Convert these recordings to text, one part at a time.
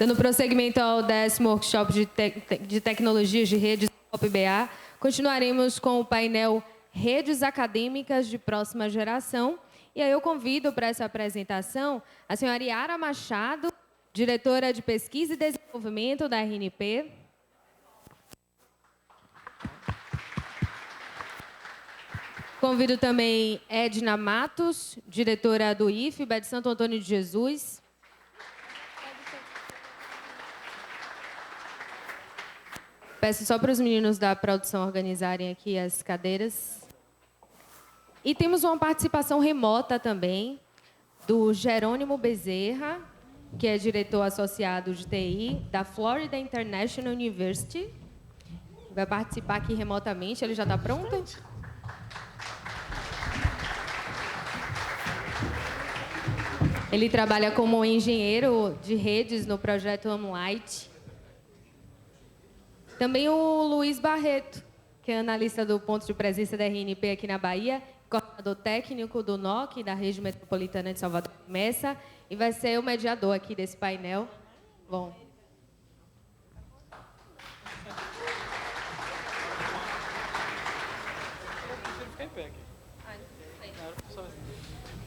Dando prosseguimento ao 10º Workshop de Tecnologias de Redes POP-BA, continuaremos com o painel Redes Acadêmicas de Próxima Geração. E aí eu convido para essa apresentação a senhora Yara Machado, diretora de Pesquisa e Desenvolvimento da RNP. Convido também Edna Matos, diretora do IFBA de Santo Antônio de Jesus. Peço só para os meninos da produção organizarem aqui as cadeiras. E temos uma participação remota também do Jerônimo Bezerra, que é diretor associado de TI da Florida International University. Vai participar aqui remotamente. Ele já está pronto? Ele trabalha como engenheiro de redes no projeto Amlight. Também o Luiz Barreto, que é analista do ponto de presença da RNP aqui na Bahia, coordenador técnico do NOC, da Rede Metropolitana de Salvador e Messa, e vai ser o mediador aqui desse painel. Bom.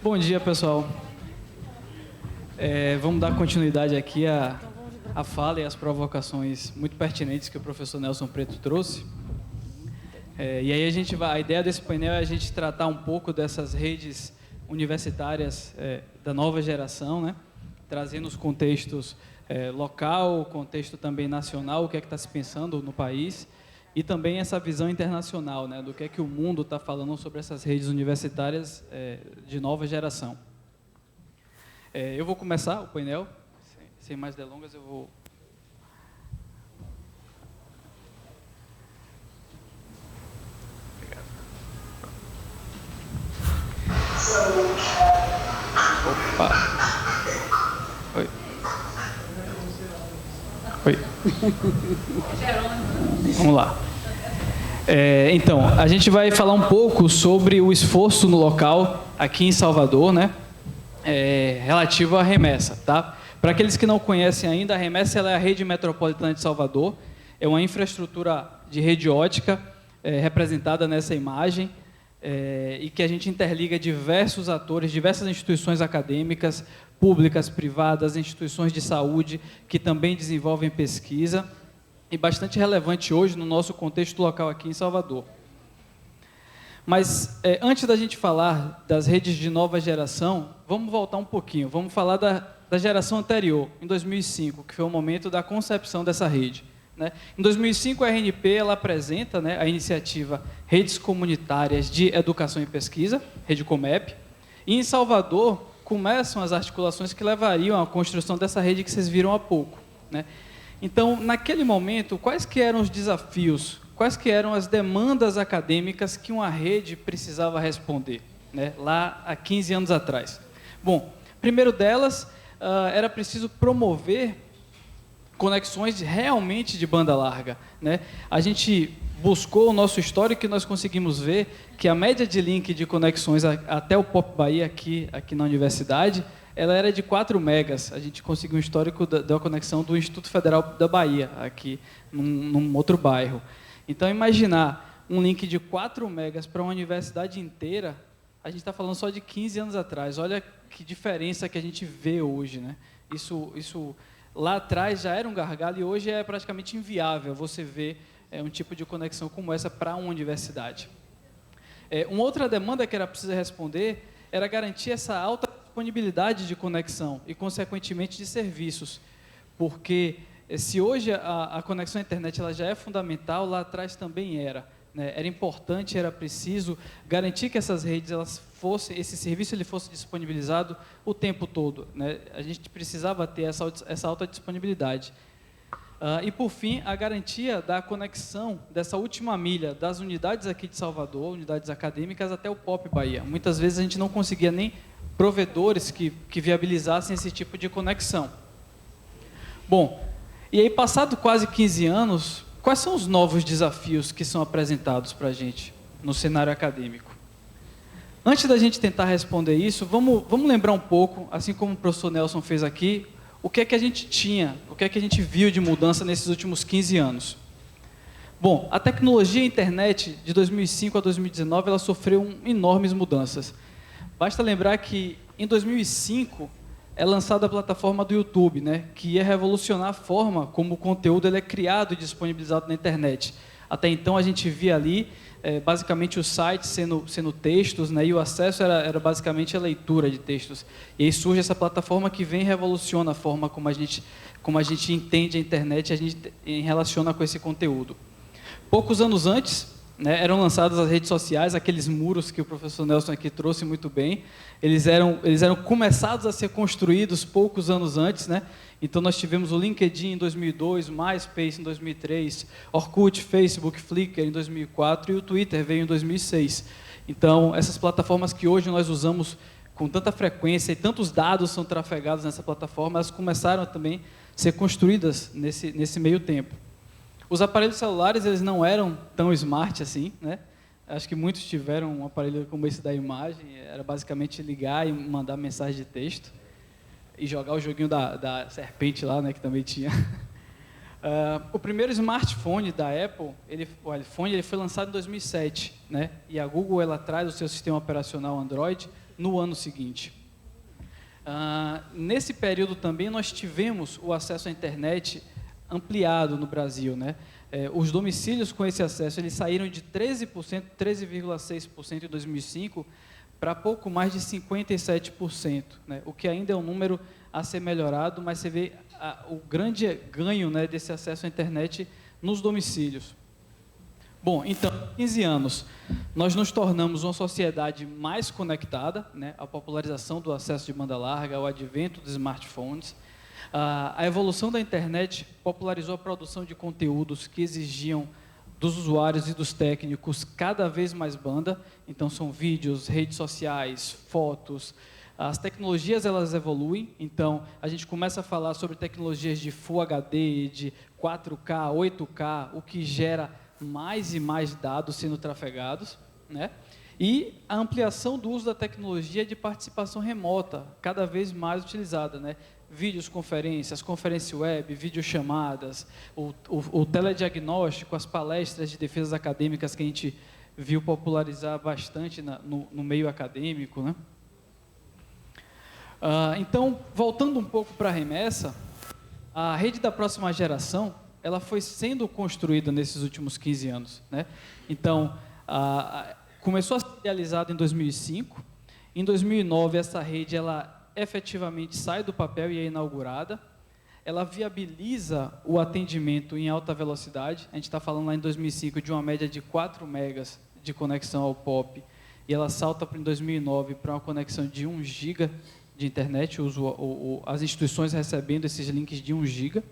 Bom dia, pessoal. Vamos dar continuidade aqui à fala e às provocações muito pertinentes que o professor Nelson Preto trouxe. E aí a ideia desse painel é a gente tratar um pouco dessas redes universitárias da nova geração, né? Trazendo os contextos local, contexto também nacional, o que é que está se pensando no país, e também essa visão internacional, né? Do que é que o mundo está falando sobre essas redes universitárias de nova geração. Eu vou começar o painel, sem mais delongas, eu vou... Obrigado. Opa! Oi. Oi. Vamos lá. Então, a gente vai falar um pouco sobre o esforço no local, aqui em Salvador, né? Relativo à remessa, tá? Para aqueles que não conhecem ainda, a remessa ela é a Rede Metropolitana de Salvador, é uma infraestrutura de rede ótica representada nessa imagem e que a gente interliga diversos atores, diversas instituições acadêmicas, públicas, privadas, instituições de saúde que também desenvolvem pesquisa e bastante relevante hoje no nosso contexto local aqui em Salvador. Mas, antes da gente falar das redes de nova geração, vamos voltar um pouquinho, vamos falar da geração anterior, em 2005, que foi o momento da concepção dessa rede, né? Em 2005, a RNP ela apresenta, né, a iniciativa Redes Comunitárias de Educação e Pesquisa, Rede Comep, e em Salvador começam as articulações que levariam à construção dessa rede que vocês viram há pouco, né? Então, naquele momento, quais que eram os desafios, quais que eram as demandas acadêmicas que uma rede precisava responder, né, lá há 15 anos atrás? Bom, primeiro delas, era preciso promover conexões realmente de banda larga, né? A gente buscou o nosso histórico e nós conseguimos ver que a média de link de conexões até o Pop Bahia aqui na universidade, ela era de 4 megas. A gente conseguiu um histórico da conexão do Instituto Federal da Bahia, aqui num outro bairro. Então, imaginar um link de 4 megas para uma universidade inteira, a gente está falando só de 15 anos atrás. Olha que diferença que a gente vê hoje, né? Isso lá atrás já era um gargalo e hoje é praticamente inviável você ver um tipo de conexão como essa para uma universidade. Uma outra demanda que era preciso responder era garantir essa alta disponibilidade de conexão e, consequentemente, de serviços. Porque se hoje a conexão à internet ela já é fundamental, lá atrás também era, né? Era importante, era preciso garantir que essas redes, esse serviço ele fosse disponibilizado o tempo todo, né? A gente precisava ter essa alta disponibilidade. E, por fim, a garantia da conexão dessa última milha das unidades aqui de Salvador, unidades acadêmicas, até o Pop Bahia. Muitas vezes a gente não conseguia nem provedores que viabilizassem esse tipo de conexão. Bom, e aí, passado quase 15 anos, quais são os novos desafios que são apresentados para a gente no cenário acadêmico? Antes da gente tentar responder isso, vamos lembrar um pouco, assim como o professor Nelson fez aqui, o que é que a gente tinha, o que é que a gente viu de mudança nesses últimos 15 anos? Bom, a tecnologia e a internet de 2005 a 2019, ela sofreu enormes mudanças. Basta lembrar que em 2005 é lançada a plataforma do YouTube, né, que ia revolucionar a forma como o conteúdo ele é criado e disponibilizado na internet. Até então a gente via ali basicamente os sites sendo textos, né, e o acesso era basicamente a leitura de textos. E aí surge essa plataforma que vem e revoluciona a forma como a gente entende a internet e a gente relaciona com esse conteúdo. Poucos anos antes, né, eram lançadas as redes sociais, aqueles muros que o professor Nelson aqui trouxe muito bem. Eles eram começados a ser construídos poucos anos antes, né? Então nós tivemos o LinkedIn em 2002, o MySpace em 2003, Orkut, Facebook, Flickr em 2004 e o Twitter veio em 2006. Então essas plataformas que hoje nós usamos com tanta frequência e tantos dados são trafegados nessa plataforma, elas começaram também a ser construídas nesse meio tempo. Os aparelhos celulares, eles não eram tão smart assim, né? Acho que muitos tiveram um aparelho como esse da imagem, era basicamente ligar e mandar mensagem de texto e jogar o joguinho da serpente lá, né, que também tinha. O primeiro smartphone da Apple, o iPhone, ele foi lançado em 2007, né? E a Google ela traz o seu sistema operacional Android no ano seguinte. Nesse período também nós tivemos o acesso à internet ampliado no Brasil, né? Os domicílios com esse acesso eles saíram de 13,6% em 2005 para pouco mais de 57%, né? O que ainda é um número a ser melhorado, mas você vê o grande ganho, né, desse acesso à internet nos domicílios. Bom, então, em 15 anos, nós nos tornamos uma sociedade mais conectada, né? A popularização do acesso de banda larga, o advento dos smartphones. A evolução da internet popularizou a produção de conteúdos que exigiam dos usuários e dos técnicos cada vez mais banda. Então, são vídeos, redes sociais, fotos. As tecnologias, elas evoluem. Então, a gente começa a falar sobre tecnologias de Full HD, de 4K, 8K, o que gera mais e mais dados sendo trafegados, né? E a ampliação do uso da tecnologia de participação remota, cada vez mais utilizada, né? Vídeos, conferências, conferência web, videochamadas, o telediagnóstico, as palestras de defesas acadêmicas que a gente viu popularizar bastante no meio acadêmico, né? Então, voltando um pouco para a remessa, a rede da próxima geração, ela foi sendo construída nesses últimos 15 anos, né? Então, começou a ser realizada em 2005. Em 2009, essa rede, ela efetivamente sai do papel e é inaugurada. Ela viabiliza o atendimento em alta velocidade. A gente está falando lá em 2005 de uma média de 4 megas de conexão ao POP, e ela salta em 2009 para uma conexão de 1 giga de internet, as instituições recebendo esses links de 1 giga,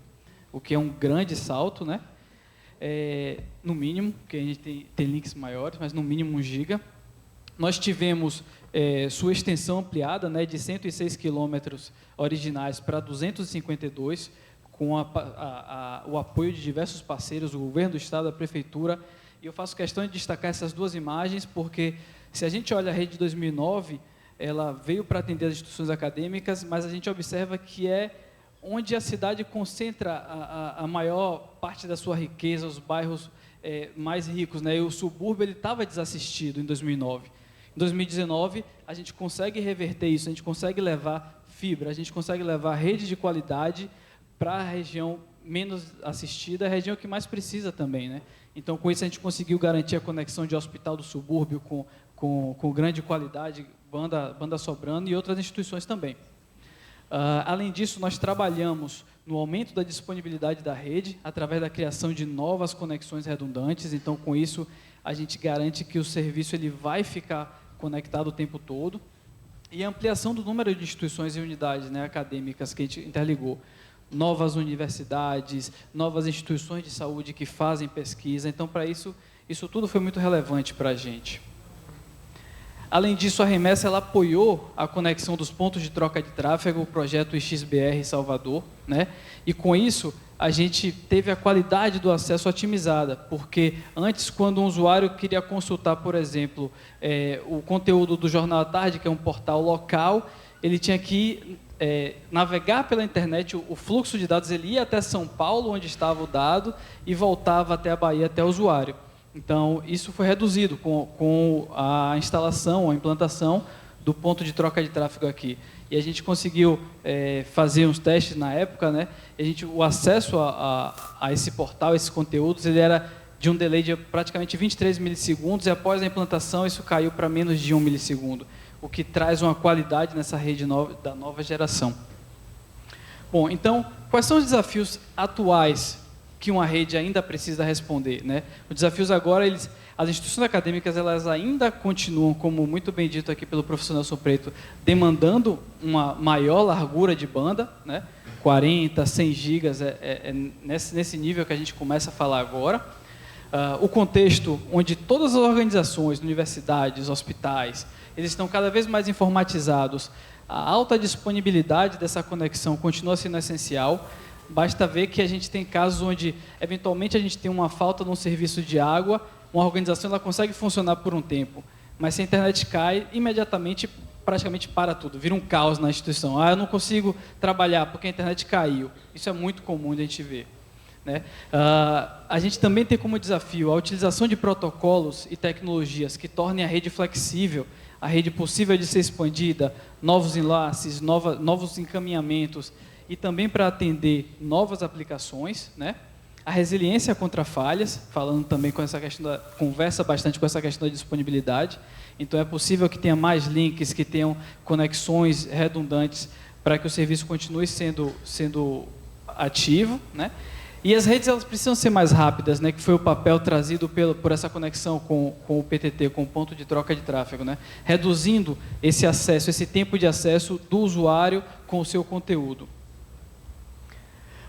o que é um grande salto, né? No mínimo, porque a gente tem links maiores, mas no mínimo 1 giga. Nós tivemos sua extensão ampliada, né, de 106 quilômetros originais para 252, com o apoio de diversos parceiros, o governo do estado, a prefeitura. E eu faço questão de destacar essas duas imagens, porque se a gente olha a rede de 2009, ela veio para atender as instituições acadêmicas, mas a gente observa que é onde a cidade concentra a maior parte da sua riqueza, os bairros mais ricos, né? E o subúrbio ele estava desassistido em 2009. Em 2019, a gente consegue reverter isso, a gente consegue levar fibra, a gente consegue levar rede de qualidade para a região menos assistida, a região que mais precisa também, né? Então, com isso, a gente conseguiu garantir a conexão de hospital do subúrbio com grande qualidade, banda sobrando e outras instituições também. Além disso, nós trabalhamos no aumento da disponibilidade da rede, através da criação de novas conexões redundantes. Então, com isso, a gente garante que o serviço ele vai ficar conectado o tempo todo. E a ampliação do número de instituições e unidades, né, acadêmicas que a gente interligou. Novas universidades, novas instituições de saúde que fazem pesquisa. Então, para isso tudo foi muito relevante para a gente. Além disso, a remessa ela apoiou a conexão dos pontos de troca de tráfego, o projeto XBR Salvador, né? E com isso, a gente teve a qualidade do acesso otimizada, porque antes, quando um usuário queria consultar, por exemplo, o conteúdo do Jornal à Tarde, que é um portal local, ele tinha que navegar pela internet, o fluxo de dados, ele ia até São Paulo, onde estava o dado, e voltava até a Bahia, até o usuário. Então, isso foi reduzido com a instalação, a implantação do ponto de troca de tráfego aqui. E a gente conseguiu fazer uns testes na época, né? O acesso a esse portal, esses conteúdos, ele era de um delay de praticamente 23 milissegundos, e após a implantação isso caiu para menos de 1 milissegundo, o que traz uma qualidade nessa rede da nova geração. Bom, então, quais são os desafios atuais que uma rede ainda precisa responder, né? Os desafios agora, as instituições acadêmicas, elas ainda continuam, como muito bem dito aqui pelo professor Nelson Preto, demandando uma maior largura de banda, né? 40, 100 gigas, nesse nível que a gente começa a falar agora. O contexto onde todas as organizações, universidades, hospitais, eles estão cada vez mais informatizados, a alta disponibilidade dessa conexão continua sendo essencial. Basta ver que a gente tem casos onde, eventualmente, a gente tem uma falta num serviço de água, uma organização ela consegue funcionar por um tempo, mas se a internet cai, imediatamente, praticamente para tudo, vira um caos na instituição. Eu não consigo trabalhar porque a internet caiu. Isso é muito comum de a gente ver, né? A gente também tem como desafio a utilização de protocolos e tecnologias que tornem a rede flexível, a rede possível de ser expandida, novos enlaces, novos encaminhamentos, e também para atender novas aplicações, né? A resiliência contra falhas, falando também com essa questão conversa bastante com essa questão da disponibilidade. Então é possível que tenha mais links, que tenham conexões redundantes para que o serviço continue sendo ativo, né? E as redes elas precisam ser mais rápidas, né? Que foi o papel trazido por essa conexão com o PTT, com o ponto de troca de tráfego, né? Reduzindo esse acesso, esse tempo de acesso do usuário com o seu conteúdo.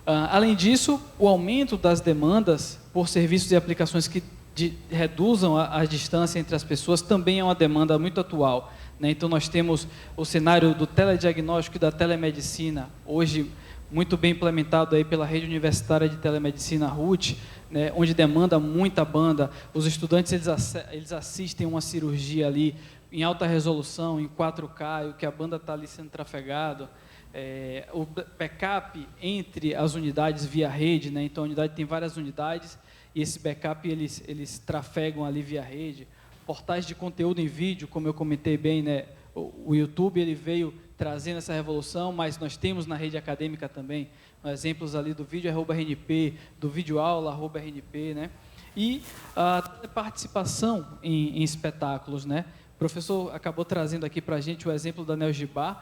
Além disso, o aumento das demandas por serviços e aplicações que reduzam a distância entre as pessoas também é uma demanda muito atual, né? Então, nós temos o cenário do telediagnóstico e da telemedicina, hoje muito bem implementado aí pela Rede Universitária de Telemedicina, RUT, né? Onde demanda muita banda. Os estudantes eles assistem uma cirurgia ali em alta resolução, em 4K, o que a banda está ali sendo trafegado. O backup entre as unidades via rede, né? Então a unidade tem várias unidades e esse backup eles trafegam ali via rede. Portais de conteúdo em vídeo, como eu comentei bem, né? O YouTube ele veio trazendo essa revolução, mas nós temos na rede acadêmica também exemplos ali do vídeo @RNP, do vídeo aula @RNP, né? E a participação em espetáculos, né? O professor acabou trazendo aqui para a gente o exemplo da Neogibá,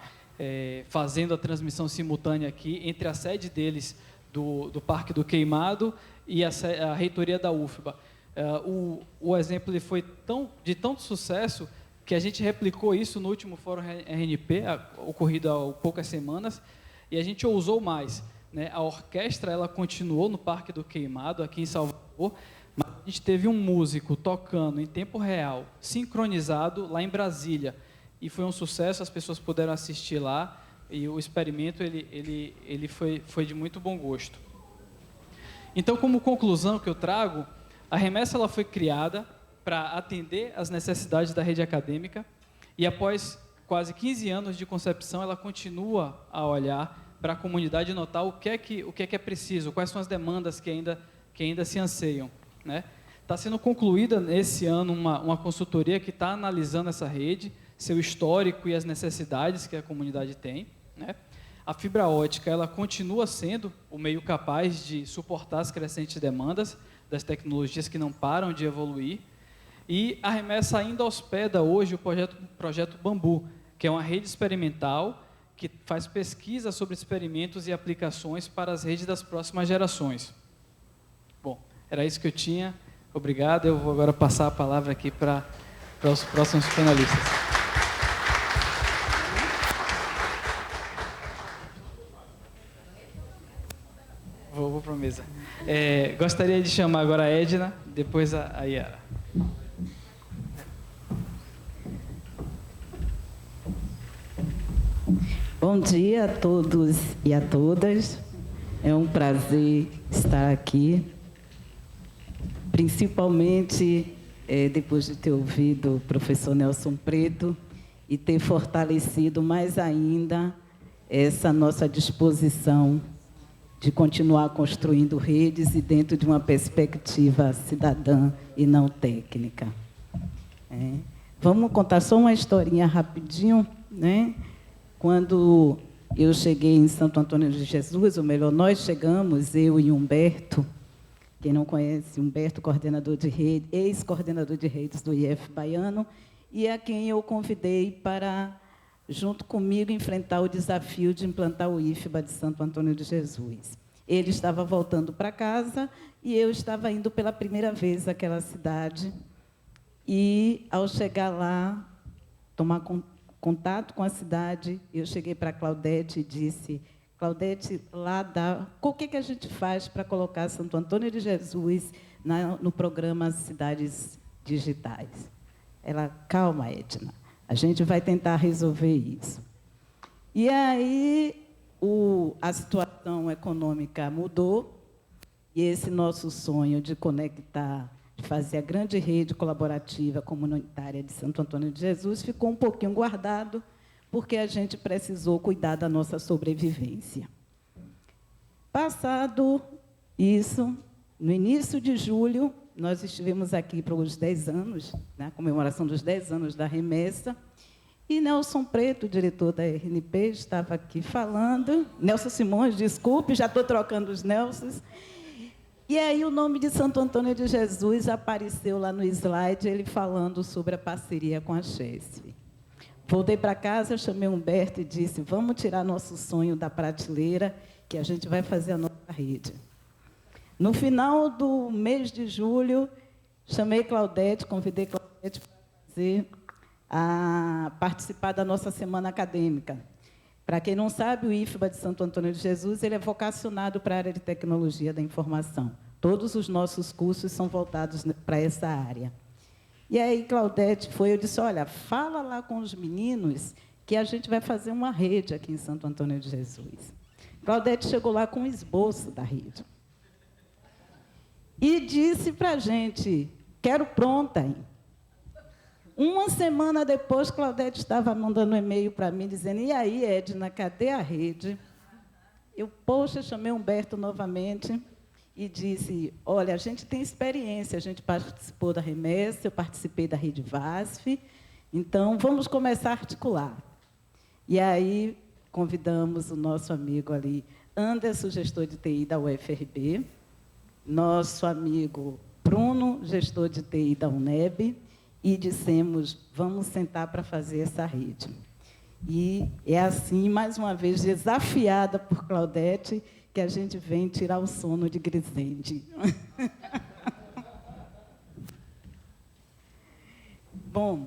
fazendo a transmissão simultânea aqui entre a sede deles do Parque do Queimado e a reitoria da UFBA. O exemplo ele foi de tanto sucesso que a gente replicou isso no último Fórum RNP, ocorrido há poucas semanas, e a gente ousou mais, né? A orquestra ela continuou no Parque do Queimado, aqui em Salvador, mas a gente teve um músico tocando em tempo real, sincronizado, lá em Brasília. E foi um sucesso, as pessoas puderam assistir lá, e o experimento ele foi de muito bom gosto. Então, como conclusão que eu trago, a Remessa ela foi criada para atender às necessidades da rede acadêmica, e após quase 15 anos de concepção, ela continua a olhar para a comunidade e notar o que é preciso, quais são as demandas que ainda se anseiam, né? Está sendo concluída nesse ano uma consultoria que está analisando essa rede, seu histórico e as necessidades que a comunidade tem, né? A fibra ótica ela continua sendo o meio capaz de suportar as crescentes demandas das tecnologias que não param de evoluir, e a Remessa ainda hospeda hoje o projeto Bambu, que é uma rede experimental que faz pesquisa sobre experimentos e aplicações para as redes das próximas gerações. Bom, era isso que eu tinha. Obrigado. Eu vou agora passar a palavra aqui para os próximos panelistas. Vou para a mesa. Gostaria de chamar agora a Edna, depois a Yara. Bom dia a todos e a todas. É um prazer estar aqui, principalmente depois de ter ouvido o professor Nelson Preto e ter fortalecido mais ainda essa nossa disposição de continuar construindo redes e dentro de uma perspectiva cidadã e não técnica. Vamos contar só uma historinha rapidinho, né? Quando eu cheguei em Santo Antônio de Jesus, ou melhor, nós chegamos, eu e Humberto, quem não conhece, Humberto, coordenador de rede, ex-coordenador de redes do IF Baiano, e a quem eu convidei para, junto comigo, enfrentar o desafio de implantar o IFBA de Santo Antônio de Jesus. Ele estava voltando para casa e eu estava indo pela primeira vez àquela cidade. E, ao chegar lá, tomar contato com a cidade, eu cheguei para a Claudete e disse: Claudete, lá dá... O que a gente faz para colocar Santo Antônio de Jesus no programa Cidades Digitais? Ela: calma, Edna, a gente vai tentar resolver isso. E aí a situação econômica mudou, e esse nosso sonho de conectar, de fazer a grande rede colaborativa comunitária de Santo Antônio de Jesus ficou um pouquinho guardado, porque a gente precisou cuidar da nossa sobrevivência. Passado isso, no início de julho, nós estivemos aqui para os 10 anos, né, a comemoração dos 10 anos da remessa, e Nelson Preto, diretor da RNP, estava aqui falando. Nelson Simões, desculpe, já estou trocando os Nelsons. E aí o nome de Santo Antônio de Jesus apareceu lá no slide, ele falando sobre a parceria com a Chesf. Voltei para casa, chamei Humberto e disse: vamos tirar nosso sonho da prateleira, que a gente vai fazer a nossa rede. No final do mês de julho, chamei Claudete, convidei Claudete para participar da nossa semana acadêmica. Para quem não sabe, o IFBA de Santo Antônio de Jesus ele é vocacionado para a área de tecnologia da informação. Todos os nossos cursos são voltados para essa área. E aí, Claudete eu disse: olha, fala lá com os meninos que a gente vai fazer uma rede aqui em Santo Antônio de Jesus. Claudete chegou lá com um esboço da rede. E disse para a gente: quero pronta, hein? Uma semana depois, Claudete estava mandando um e-mail para mim, dizendo: e aí, Edna, cadê a rede? Eu, poxa, chamei Humberto novamente e disse: olha, a gente tem experiência, a gente participou da remessa, eu participei da Rede VASF, então vamos começar a articular. E aí convidamos o nosso amigo ali, Anderson, gestor de TI da UFRB, nosso amigo Bruno, gestor de TI da UNEB, e dissemos: vamos sentar para fazer essa rede. E é assim, mais uma vez, desafiada por Claudete, que a gente vem tirar o sono de Grisende. Bom,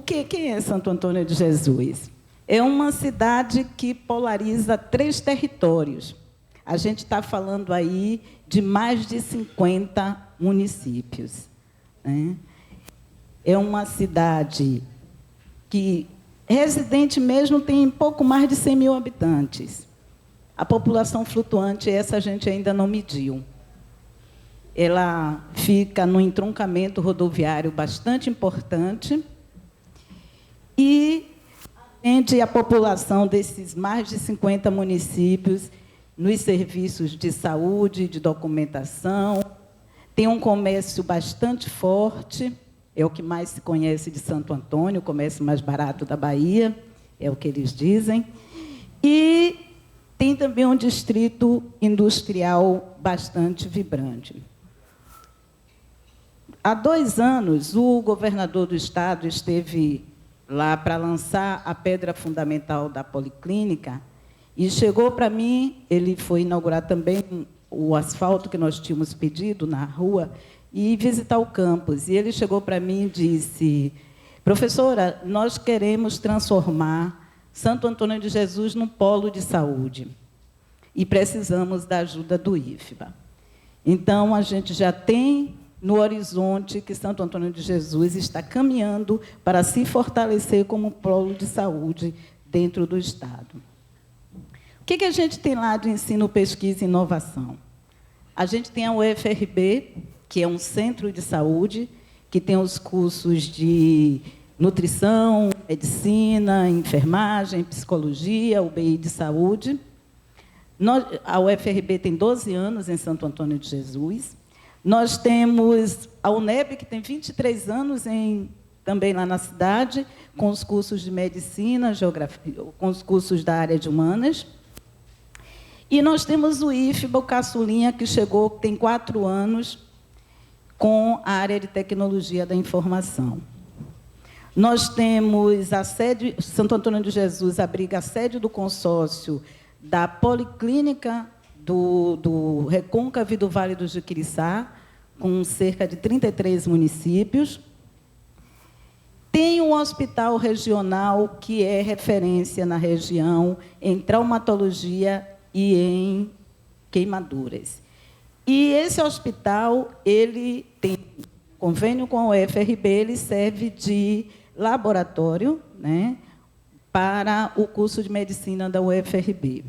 quem é Santo Antônio de Jesus? É uma cidade que polariza 3 territórios. A gente está falando aí de mais de 50 municípios, né? É uma cidade que, residente mesmo, tem pouco mais de 100 mil habitantes. A população flutuante, essa a gente ainda não mediu. Ela fica no entroncamento rodoviário bastante importante e atende a população desses mais de 50 municípios nos serviços de saúde, de documentação. Tem um comércio bastante forte, é o que mais se conhece de Santo Antônio, o comércio mais barato da Bahia, é o que eles dizem. E tem também um distrito industrial bastante vibrante. Há 2 anos, o governador do estado esteve lá para lançar a pedra fundamental da Policlínica e chegou para mim, ele foi inaugurar também o asfalto que nós tínhamos pedido na rua e visitar o campus. E ele chegou para mim e disse: professora, nós queremos transformar Santo Antônio de Jesus num polo de saúde e precisamos da ajuda do IFBA. Então, a gente já tem no horizonte que Santo Antônio de Jesus está caminhando para se fortalecer como polo de saúde dentro do estado. O que a gente tem lá de ensino, pesquisa e inovação? A gente tem a UFRB, que é um centro de saúde, que tem os cursos de nutrição, medicina, enfermagem, psicologia, UBI de saúde. A UFRB tem 12 anos em Santo Antônio de Jesus. Nós temos a UNEB, que tem 23 anos também lá na cidade, com os cursos de medicina, geografia, com os cursos da área de humanas. E nós temos o IFBA, o Caçulinha, que chegou, tem 4 anos, com a área de tecnologia da informação. Nós temos a sede, Santo Antônio de Jesus abriga a sede do consórcio da Policlínica do Recôncavo e do Vale do Jiquiriçá, com cerca de 33 municípios. Tem um hospital regional que é referência na região em traumatologia e em queimaduras. E esse hospital, ele tem convênio com a UFRB, ele serve de laboratório, né, para o curso de medicina da UFRB.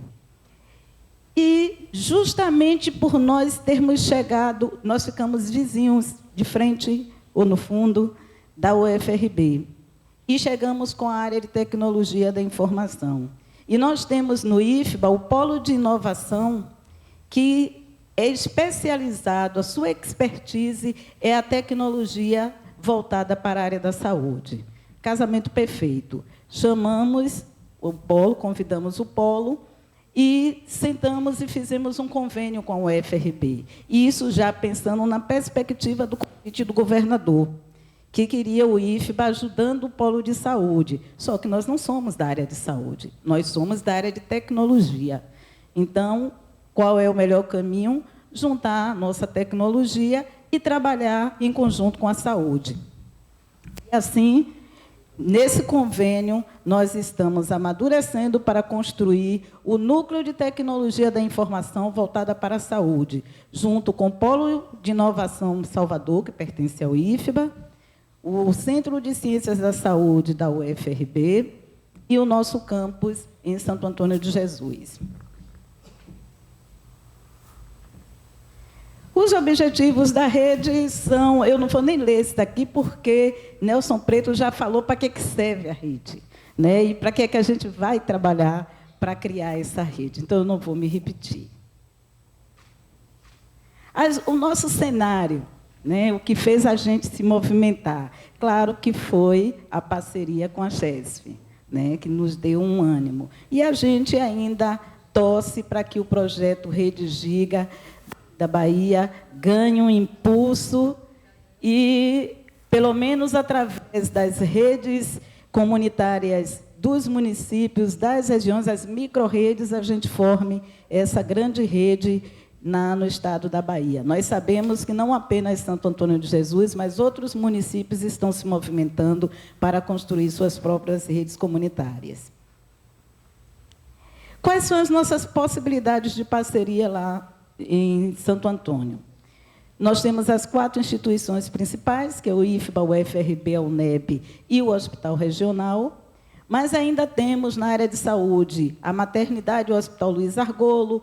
E, justamente por nós termos chegado, nós ficamos vizinhos, de frente ou no fundo, da UFRB. E chegamos com a área de tecnologia da informação. E nós temos no IFBA o polo de inovação, que é especializado, a sua expertise é a tecnologia voltada para a área da saúde. Casamento perfeito. Chamamos o polo, convidamos o polo e sentamos e fizemos um convênio com a UFRB. E isso já pensando na perspectiva do convite do governador, que queria o IFBA ajudando o polo de saúde. Só que nós não somos da área de saúde, nós somos da área de tecnologia. Então, qual é o melhor caminho? Juntar a nossa tecnologia e trabalhar em conjunto com a saúde. E assim, nesse convênio, nós estamos amadurecendo para construir o núcleo de tecnologia da informação voltada para a saúde, junto com o Polo de Inovação Salvador, que pertence ao IFBA, o Centro de Ciências da Saúde da UFRB e o nosso campus em Santo Antônio de Jesus. Os objetivos da rede são... Eu não vou nem ler esse daqui, porque Nelson Preto já falou para que serve a rede, né? E para que a gente vai trabalhar para criar essa rede. Então, eu não vou me repetir. O nosso cenário, né, o que fez a gente se movimentar, claro que foi a parceria com a CHESF, né, que nos deu um ânimo. E a gente ainda torce para que o projeto Rede Giga da Bahia ganhe um impulso e, pelo menos através das redes comunitárias dos municípios, das regiões, as micro-redes, a gente forme essa grande rede no estado da Bahia. Nós sabemos que não apenas Santo Antônio de Jesus, mas outros municípios estão se movimentando para construir suas próprias redes comunitárias. Quais são as nossas possibilidades de parceria lá em Santo Antônio? Nós temos as 4 instituições principais, que é o IFBA, o UFRB, a UNEB e o Hospital Regional, mas ainda temos, na área de saúde, a maternidade, o Hospital Luiz Argolo,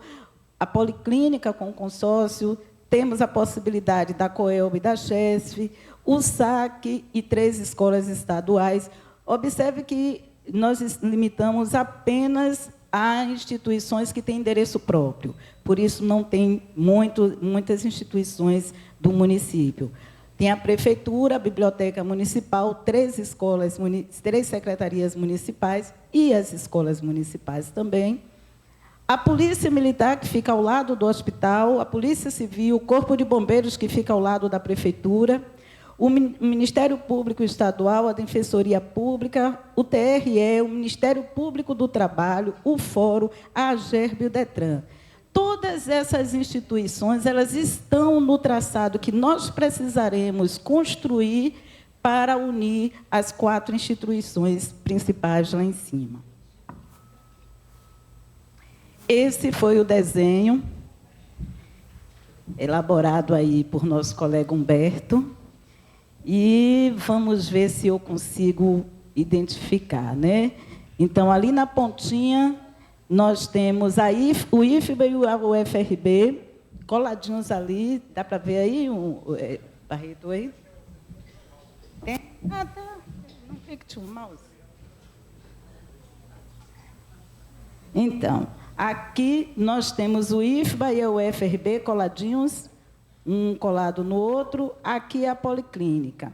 a Policlínica com o consórcio, temos a possibilidade da COELB e da CHESF, o SAC e 3 escolas estaduais. Observe que nós limitamos apenas a instituições que têm endereço próprio, por isso não tem muitas instituições do município. Tem a prefeitura, a biblioteca municipal, 3 escolas, 3 secretarias municipais e as escolas municipais também. A Polícia Militar, que fica ao lado do hospital, a Polícia Civil, o Corpo de Bombeiros, que fica ao lado da Prefeitura, o Ministério Público Estadual, a Defensoria Pública, o TRE, o Ministério Público do Trabalho, o Fórum, a AGERB e o DETRAN. Todas essas instituições, elas estão no traçado que nós precisaremos construir para unir as 4 instituições principais lá em cima. Esse foi o desenho elaborado aí por nosso colega Humberto. E vamos ver se eu consigo identificar, né? Então, ali na pontinha, nós temos o IFBA e o UFRB, coladinhos ali. Dá para ver aí, Barreto, aí? Tem? Ah, tá. Por que tinha um mouse? Então, aqui nós temos o IFBA e o UFRB coladinhos, um colado no outro. Aqui é a Policlínica.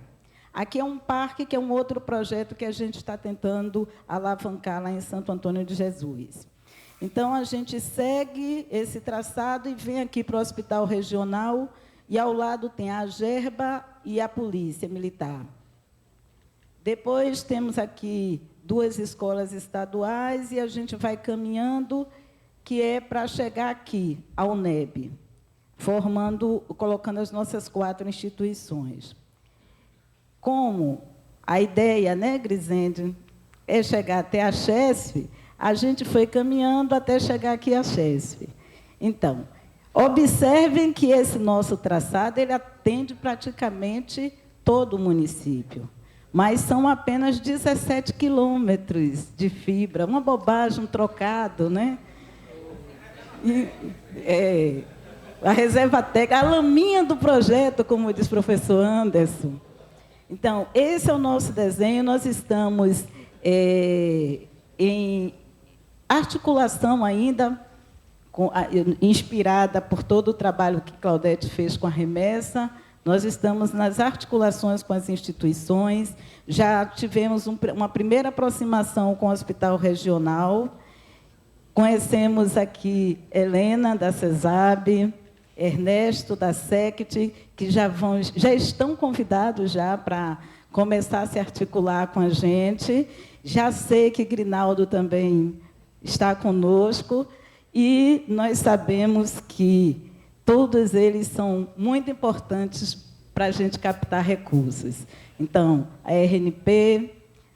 Aqui é um parque, que é um outro projeto que a gente está tentando alavancar lá em Santo Antônio de Jesus. Então, a gente segue esse traçado e vem aqui para o Hospital Regional, e ao lado tem a Gerba e a Polícia Militar. Depois temos aqui 2 escolas estaduais e a gente vai caminhando, que é para chegar aqui, ao UNEB, colocando as nossas 4 instituições. Como a ideia, né, Grisende, é chegar até a CHESF, a gente foi caminhando até chegar aqui à CHESF. Então, observem que esse nosso traçado ele atende praticamente todo o município, mas são apenas 17 quilômetros de fibra, uma bobagem, um trocado, né? A reserva técnica, a laminha do projeto, como diz o professor Anderson. Então, esse é o nosso desenho. Nós estamos em articulação ainda, inspirada por todo o trabalho que Claudete fez com a remessa. Nós estamos nas articulações com as instituições. Já tivemos uma primeira aproximação com o Hospital Regional. Conhecemos aqui Helena, da CESAB, Ernesto, da SECT, que já estão convidados já para começar a se articular com a gente. Já sei que Grinaldo também está conosco, e nós sabemos que todos eles são muito importantes para a gente captar recursos. Então, a RNP,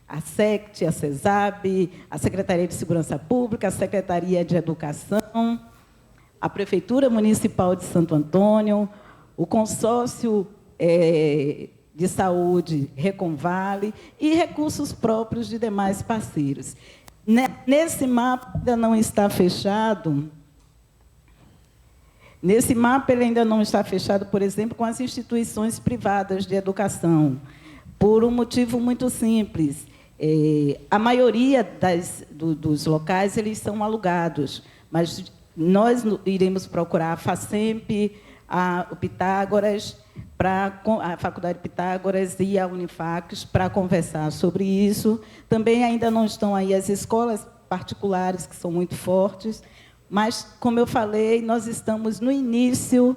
a SECT, a CESAB, a Secretaria de Segurança Pública, a Secretaria de Educação, a Prefeitura Municipal de Santo Antônio, o Consórcio de Saúde Reconvale e recursos próprios de demais parceiros. Nesse mapa ainda não está fechado. Nesse mapa ele ainda não está fechado, por exemplo, com as instituições privadas de educação, por um motivo muito simples. A maioria dos locais eles são alugados, mas nós iremos procurar a FACEMP, o Pitágoras, a Faculdade Pitágoras e a Unifacs para conversar sobre isso. Também ainda não estão aí as escolas particulares, que são muito fortes, mas, como eu falei, nós estamos no início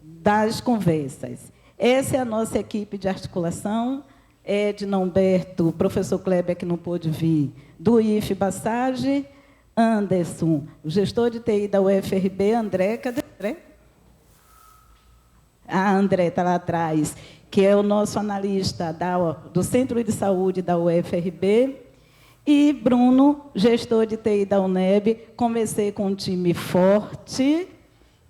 das conversas. Essa é a nossa equipe de articulação, Edna, Humberto, o professor Kleber, que não pôde vir, do IF Bassage, Anderson, o gestor de TI da UFRB, André, cadê André? A André está lá atrás, que é o nosso analista do Centro de Saúde da UFRB, e Bruno, gestor de TI da UNEB. Comecei com um time forte,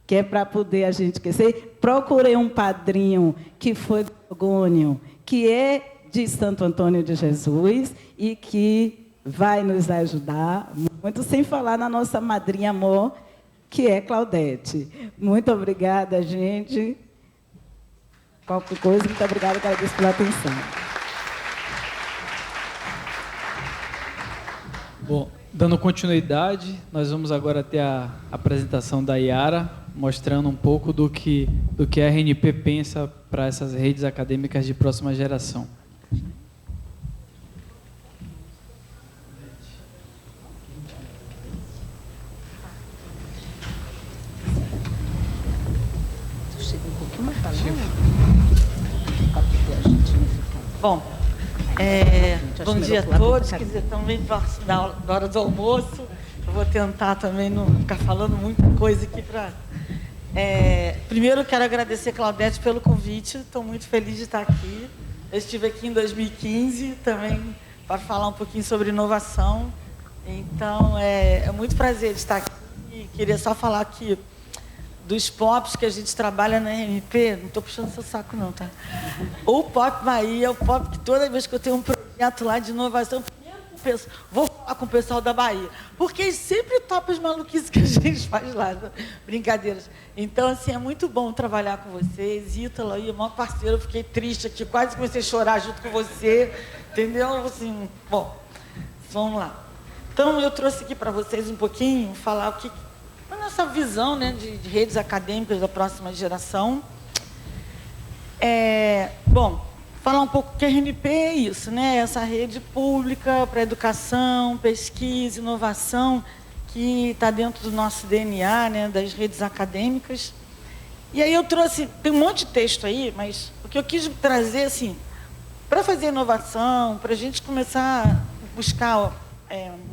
que é para poder a gente esquecer. Procurei um padrinho, que foi Gorgônio, que é de Santo Antônio de Jesus, e que vai nos ajudar muito, sem falar na nossa madrinha amor, que é Claudete. Muito obrigada, gente. Qualquer coisa, muito obrigada, agradeço pela atenção. Bom, dando continuidade, nós vamos agora ter a apresentação da Yara, mostrando um pouco do que a RNP pensa para essas redes acadêmicas de próxima geração. Bom, bom dia a todos. Quer dizer, também da hora do almoço. Eu vou tentar também não ficar falando muita coisa aqui para... primeiro, eu quero agradecer a Claudete pelo convite. Estou muito feliz de estar aqui. Eu estive aqui em 2015 também para falar um pouquinho sobre inovação. Então, é muito prazer de estar aqui. E queria só falar aqui dos POPs que a gente trabalha na RNP, não estou puxando seu saco não, tá? O POP Bahia é o POP que toda vez que eu tenho um projeto lá de inovação, primeiro vou falar com o pessoal da Bahia, porque eles sempre topam as maluquices que a gente faz lá, brincadeiras. Então, assim, é muito bom trabalhar com vocês. Ítalo aí, o maior parceiro, eu fiquei triste aqui, quase comecei a chorar junto com você, Entendeu? Assim, bom, vamos lá. Então, eu trouxe aqui para vocês um pouquinho, falar o que a nossa visão, né, de redes acadêmicas da próxima geração. Bom, falar um pouco que a RNP é isso, né? Essa rede pública para educação, pesquisa, inovação, que está dentro do nosso DNA, né, das redes acadêmicas. E aí eu trouxe, tem um monte de texto aí, mas o que eu quis trazer, assim, para fazer inovação, para a gente começar a buscar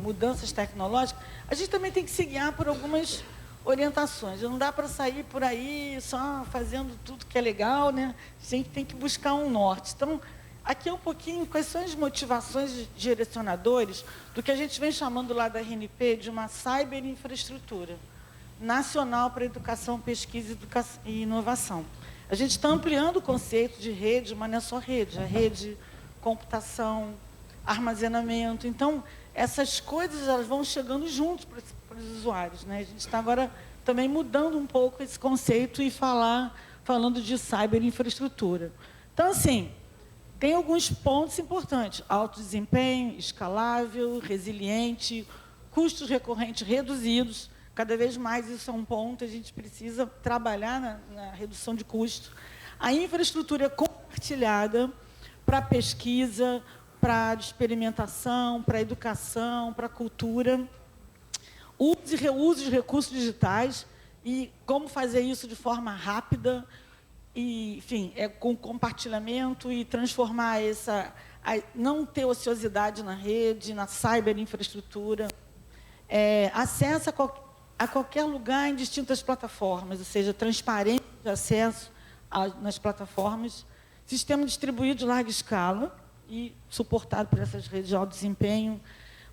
mudanças tecnológicas, a gente também tem que se guiar por algumas orientações. Não dá para sair por aí só fazendo tudo que é legal, né? A gente tem que buscar um norte. Então, aqui é um pouquinho quais são as motivações direcionadores do que a gente vem chamando lá da RNP de uma cyberinfraestrutura nacional para educação, pesquisa e inovação. A gente está ampliando o conceito de rede, mas não é só rede, é rede, computação, armazenamento. Então, essas coisas elas vão chegando juntos para os usuários, né? A gente está agora também mudando um pouco esse conceito e falando de cyberinfraestrutura. Então, assim, tem alguns pontos importantes: alto desempenho, escalável, resiliente, custos recorrentes reduzidos. Cada vez mais isso é um ponto, a gente precisa trabalhar na redução de custos. A infraestrutura compartilhada para pesquisa, para experimentação, para educação, para cultura. Uso e reuso de recursos digitais e como fazer isso de forma rápida, e, enfim, com compartilhamento e transformar não ter ociosidade na rede, na cyberinfraestrutura. Acesso a qualquer lugar em distintas plataformas, ou seja, transparência de acesso nas plataformas, sistema distribuído de larga escala e suportado por essas redes de alto desempenho,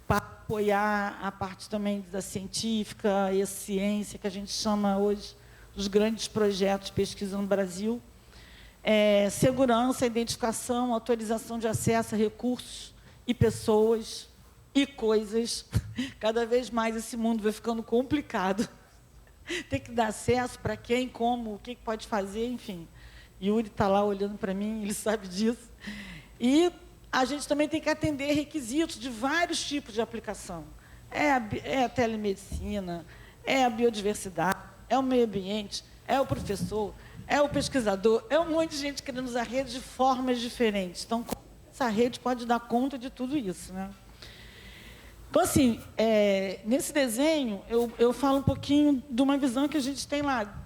para apoiar a parte também da científica e a ciência, que a gente chama hoje dos grandes projetos de pesquisa no Brasil. Segurança, identificação, autorização de acesso a recursos e pessoas e coisas. Cada vez mais esse mundo vai ficando complicado. Tem que dar acesso para quem, como, o que pode fazer, enfim. Yuri está lá olhando para mim, ele sabe disso. E a gente também tem que atender requisitos de vários tipos de aplicação. É a telemedicina, é a biodiversidade, é o meio ambiente, é o professor, é o pesquisador, é um monte de gente querendo usar redes de formas diferentes. Então, essa rede pode dar conta de tudo isso, né? Então, assim, nesse desenho, eu falo um pouquinho de uma visão que a gente tem lá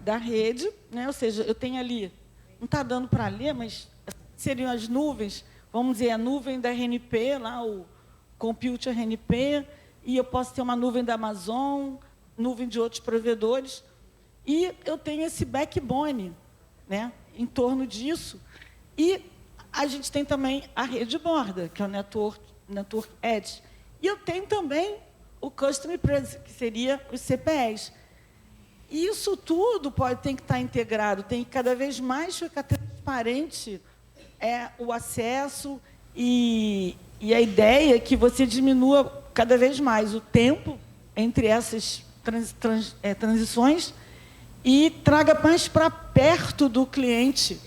da rede, né? Ou seja, eu tenho ali, não está dando para ler, mas seriam as nuvens, vamos dizer, a nuvem da RNP, lá o Compute RNP, e eu posso ter uma nuvem da Amazon, nuvem de outros provedores, e eu tenho esse backbone, né, em torno disso. E a gente tem também a rede borda, que é o Network Edge. E eu tenho também o Customer Presence, que seria os CPEs. E isso tudo tem que estar integrado, tem que cada vez mais ficar transparente o acesso e a ideia é que você diminua cada vez mais o tempo entre essas transições e traga mais para perto do cliente,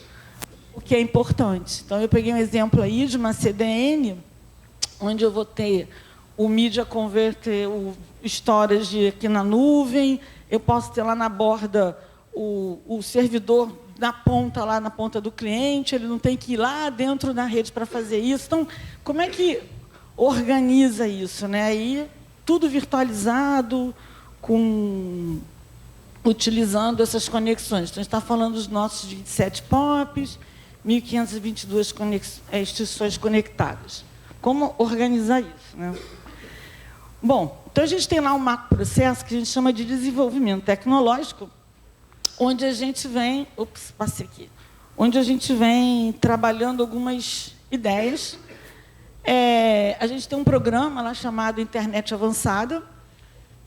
o que é importante. Então, eu peguei um exemplo aí de uma CDN, onde eu vou ter o Media Converter, o Storage aqui na nuvem, eu posso ter lá na borda o servidor na ponta, lá na ponta do cliente, ele não tem que ir lá dentro da rede para fazer isso. Então, como é que organiza isso, né? Aí, tudo virtualizado, utilizando essas conexões. Então, a gente está falando dos nossos 27 POPs, 1.522 instituições conectadas. Como organizar isso, né? Bom, então a gente tem lá um macroprocesso que a gente chama de desenvolvimento tecnológico, onde a gente vem, onde a gente vem trabalhando algumas ideias. A gente tem um programa lá chamado Internet Avançada,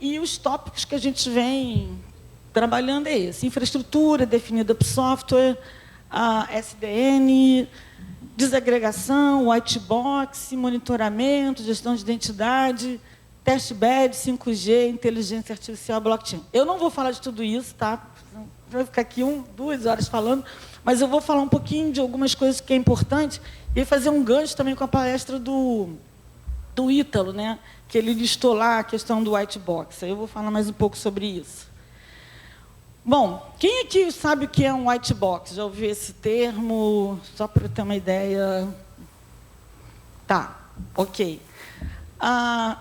e os tópicos que a gente vem trabalhando é esse: infraestrutura definida por software, a SDN, desagregação, white box, monitoramento, gestão de identidade, testbed, 5G, inteligência artificial, blockchain. Eu não vou falar de tudo isso, tá? Vai ficar aqui 2 horas falando, mas eu vou falar um pouquinho de algumas coisas que é importante E fazer um gancho também com a palestra do Ítalo, né? Que ele listou lá a questão do white box. Aí eu vou falar mais um pouco sobre isso. Bom, quem aqui sabe o que é um white box? Já ouviu esse termo? Só para ter uma ideia. Tá, ok.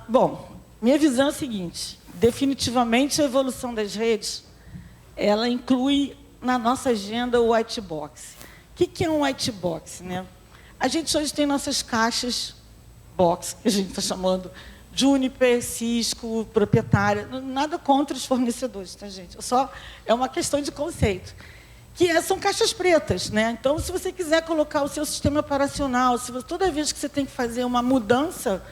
Bom, minha visão é a seguinte: definitivamente a evolução das redes, ela inclui na nossa agenda o white box. O que é um white box, né? A gente hoje tem nossas caixas box, que a gente está chamando Juniper, Cisco, proprietária, nada contra os fornecedores, tá, gente? É uma questão de conceito. São caixas pretas, né? Então, se você quiser colocar o seu sistema operacional, toda vez que você tem que fazer uma mudança,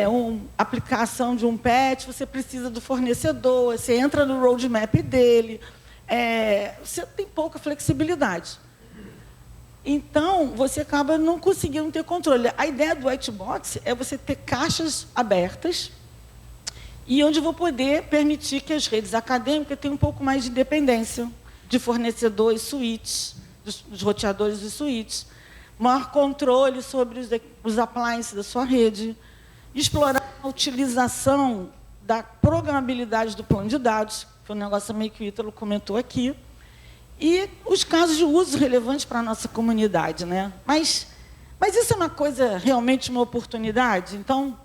uma aplicação de um patch, você precisa do fornecedor, você entra no roadmap dele, você tem pouca flexibilidade. Então, você acaba não conseguindo ter controle. A ideia do white box é você ter caixas abertas e onde eu vou poder permitir que as redes acadêmicas tenham um pouco mais de independência de fornecedores, suítes, dos roteadores e suítes, maior controle sobre os appliances da sua rede, explorar a utilização da programabilidade do plano de dados, que foi um negócio meio que o Ítalo comentou aqui, e os casos de uso relevantes para a nossa comunidade, né? Mas isso é uma coisa, realmente uma oportunidade? Então,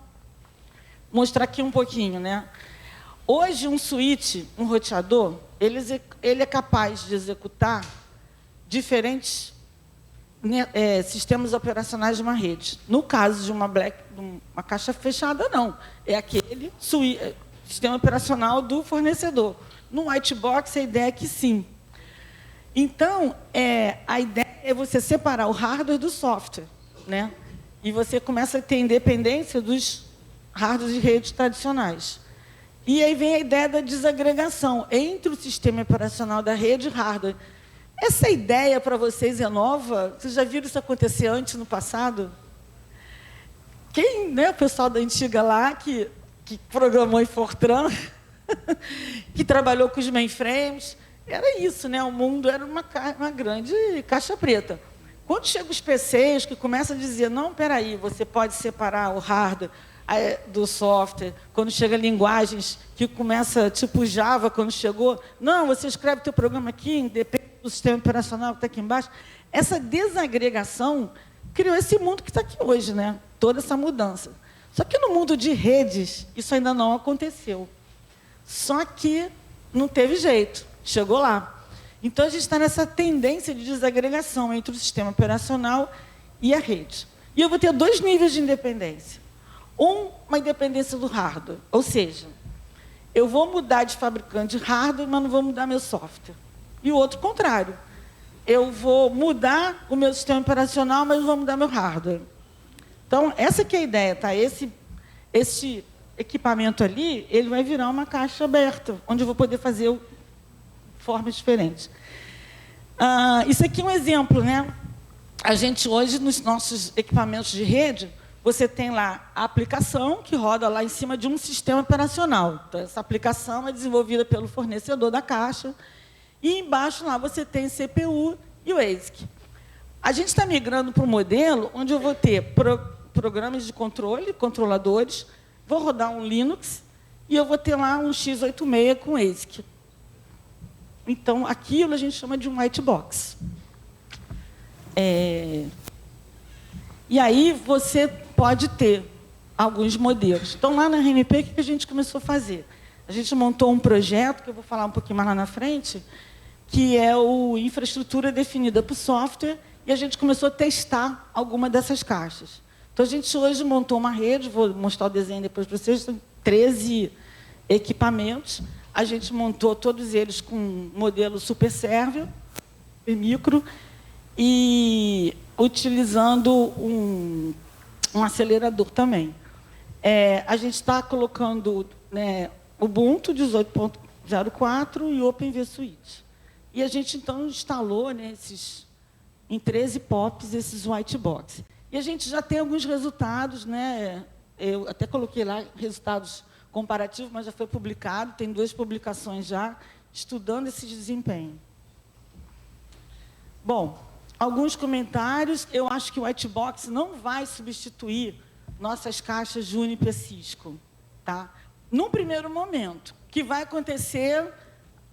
mostrar aqui um pouquinho, né? Hoje, um switch, um roteador, ele é capaz de executar diferentes sistemas operacionais de uma rede. No caso de uma caixa fechada, não. É aquele sistema operacional do fornecedor. No white box, a ideia é que sim. Então, a ideia é você separar o hardware do software, né? E você começa a ter independência dos hardwares de redes tradicionais. E aí vem a ideia da desagregação entre o sistema operacional da rede e hardware. Essa ideia para vocês é nova? Vocês já viram isso acontecer antes, no passado? O pessoal da antiga lá, que programou em Fortran, que trabalhou com os mainframes, era isso, né? O mundo era uma grande caixa preta. Quando chegam os PCs que começam a dizer, não, espera aí, você pode separar o hardware do software, quando chega linguagens que começa, tipo Java, quando chegou, não, você escreve o teu programa aqui, independe do sistema operacional que está aqui embaixo. Essa desagregação criou esse mundo que está aqui hoje, né? Toda essa mudança. Só que no mundo de redes, isso ainda não aconteceu. Só que não teve jeito. Chegou lá. Então, a gente está nessa tendência de desagregação entre o sistema operacional e a rede. E eu vou ter 2 níveis de independência. Uma independência do hardware, ou seja, eu vou mudar de fabricante de hardware, mas não vou mudar meu software. E o outro, contrário. Eu vou mudar o meu sistema operacional, mas não vou mudar meu hardware. Então, essa que é a ideia, tá? Esse equipamento ali, ele vai virar uma caixa aberta, onde eu vou poder fazer formas diferentes. Isso aqui é um exemplo, né? A gente hoje, nos nossos equipamentos de rede, você tem lá a aplicação que roda lá em cima de um sistema operacional. Então, essa aplicação é desenvolvida pelo fornecedor da caixa. E embaixo lá você tem CPU e o ASIC. A gente está migrando para um modelo onde eu vou ter programas de controle, controladores, vou rodar um Linux e eu vou ter lá um x86 com ASIC. Então, aquilo a gente chama de um white box. E aí você pode ter alguns modelos. Então, lá na RMP, o que a gente começou a fazer? A gente montou um projeto, que eu vou falar um pouquinho mais lá na frente, que é o infraestrutura definida por software, e a gente começou a testar alguma dessas caixas. Então, a gente hoje montou uma rede, vou mostrar o desenho depois para vocês, são 13 equipamentos. A gente montou todos eles com modelo super server, micro, e utilizando um acelerador também. A gente está colocando, né, Ubuntu 18.04 e Open vSuite. E a gente, então, instalou, né, em 13 POPs esses white box. E a gente já tem alguns resultados, né? Eu até coloquei lá resultados comparativos, mas já foi publicado, tem 2 publicações já, estudando esse desempenho. Bom, alguns comentários. Eu acho que o white box não vai substituir nossas caixas Juniper Cisco, tá? Num primeiro momento. O que vai acontecer,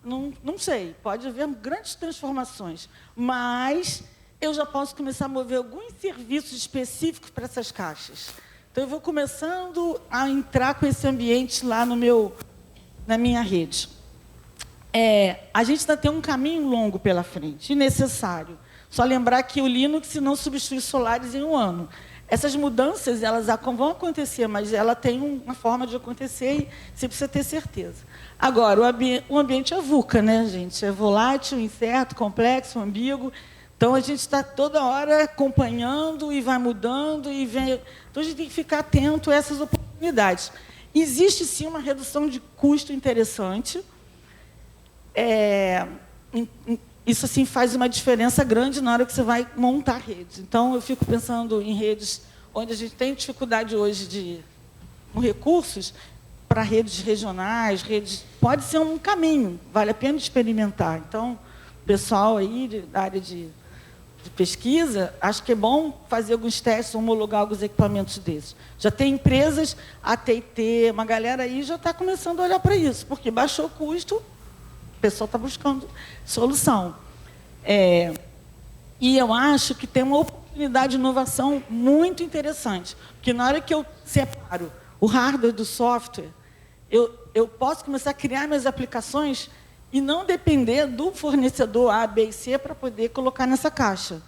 não sei, pode haver grandes transformações, mas eu já posso começar a mover alguns serviços específicos para essas caixas. Então, eu vou começando a entrar com esse ambiente lá na minha rede. A gente ainda tem um caminho longo pela frente, e necessário. Só lembrar que o Linux não substitui Solaris em um ano. Essas mudanças elas vão acontecer, mas ela tem uma forma de acontecer e você precisa ter certeza. Agora, o ambiente é VUCA, né, gente? É volátil, incerto, complexo, ambíguo. Então, a gente está toda hora acompanhando e vai mudando. Então, a gente tem que ficar atento a essas oportunidades. Existe, sim, uma redução de custo interessante. Isso assim, faz uma diferença grande na hora que você vai montar redes. Então, eu fico pensando em redes onde a gente tem dificuldade hoje com recursos, para redes regionais, pode ser um caminho, vale a pena experimentar. Então, o pessoal aí da área de pesquisa, acho que é bom fazer alguns testes, homologar alguns equipamentos desses. Já tem empresas, a TIT, uma galera aí já está começando a olhar para isso, porque baixou o custo, o pessoal está buscando solução. E eu acho que tem uma oportunidade de inovação muito interessante, porque na hora que eu separo o hardware do software, eu posso começar a criar minhas aplicações e não depender do fornecedor A, B e C para poder colocar nessa caixa.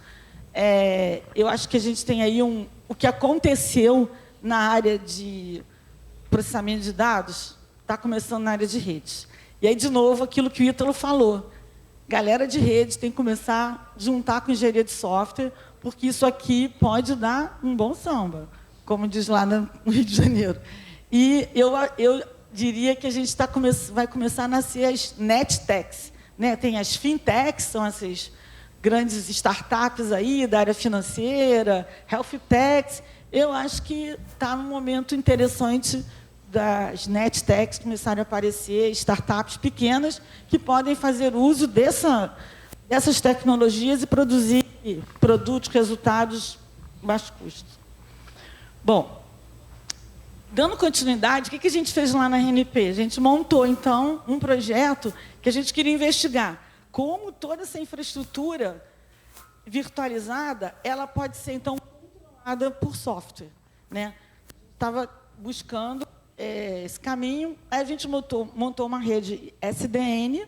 Eu acho que a gente tem aí o que aconteceu na área de processamento de dados, está começando na área de redes. E aí, de novo, aquilo que o Ítalo falou. Galera de rede tem que começar a juntar com engenharia de software, porque isso aqui pode dar um bom samba, como diz lá no Rio de Janeiro. E eu diria que a gente vai começar a nascer as NetTechs, né? Tem as FinTechs, são essas grandes startups aí da área financeira, HealthTechs. Eu acho que está num momento interessante das NetTechs começarem a aparecer, startups pequenas que podem fazer uso dessas tecnologias e produzir produtos, resultados baixo custo. Bom, dando continuidade, o que a gente fez lá na RNP? A gente montou, então, um projeto que a gente queria investigar como toda essa infraestrutura virtualizada ela pode ser, então, controlada por software, né? Estava buscando esse caminho, aí a gente montou uma rede SDN,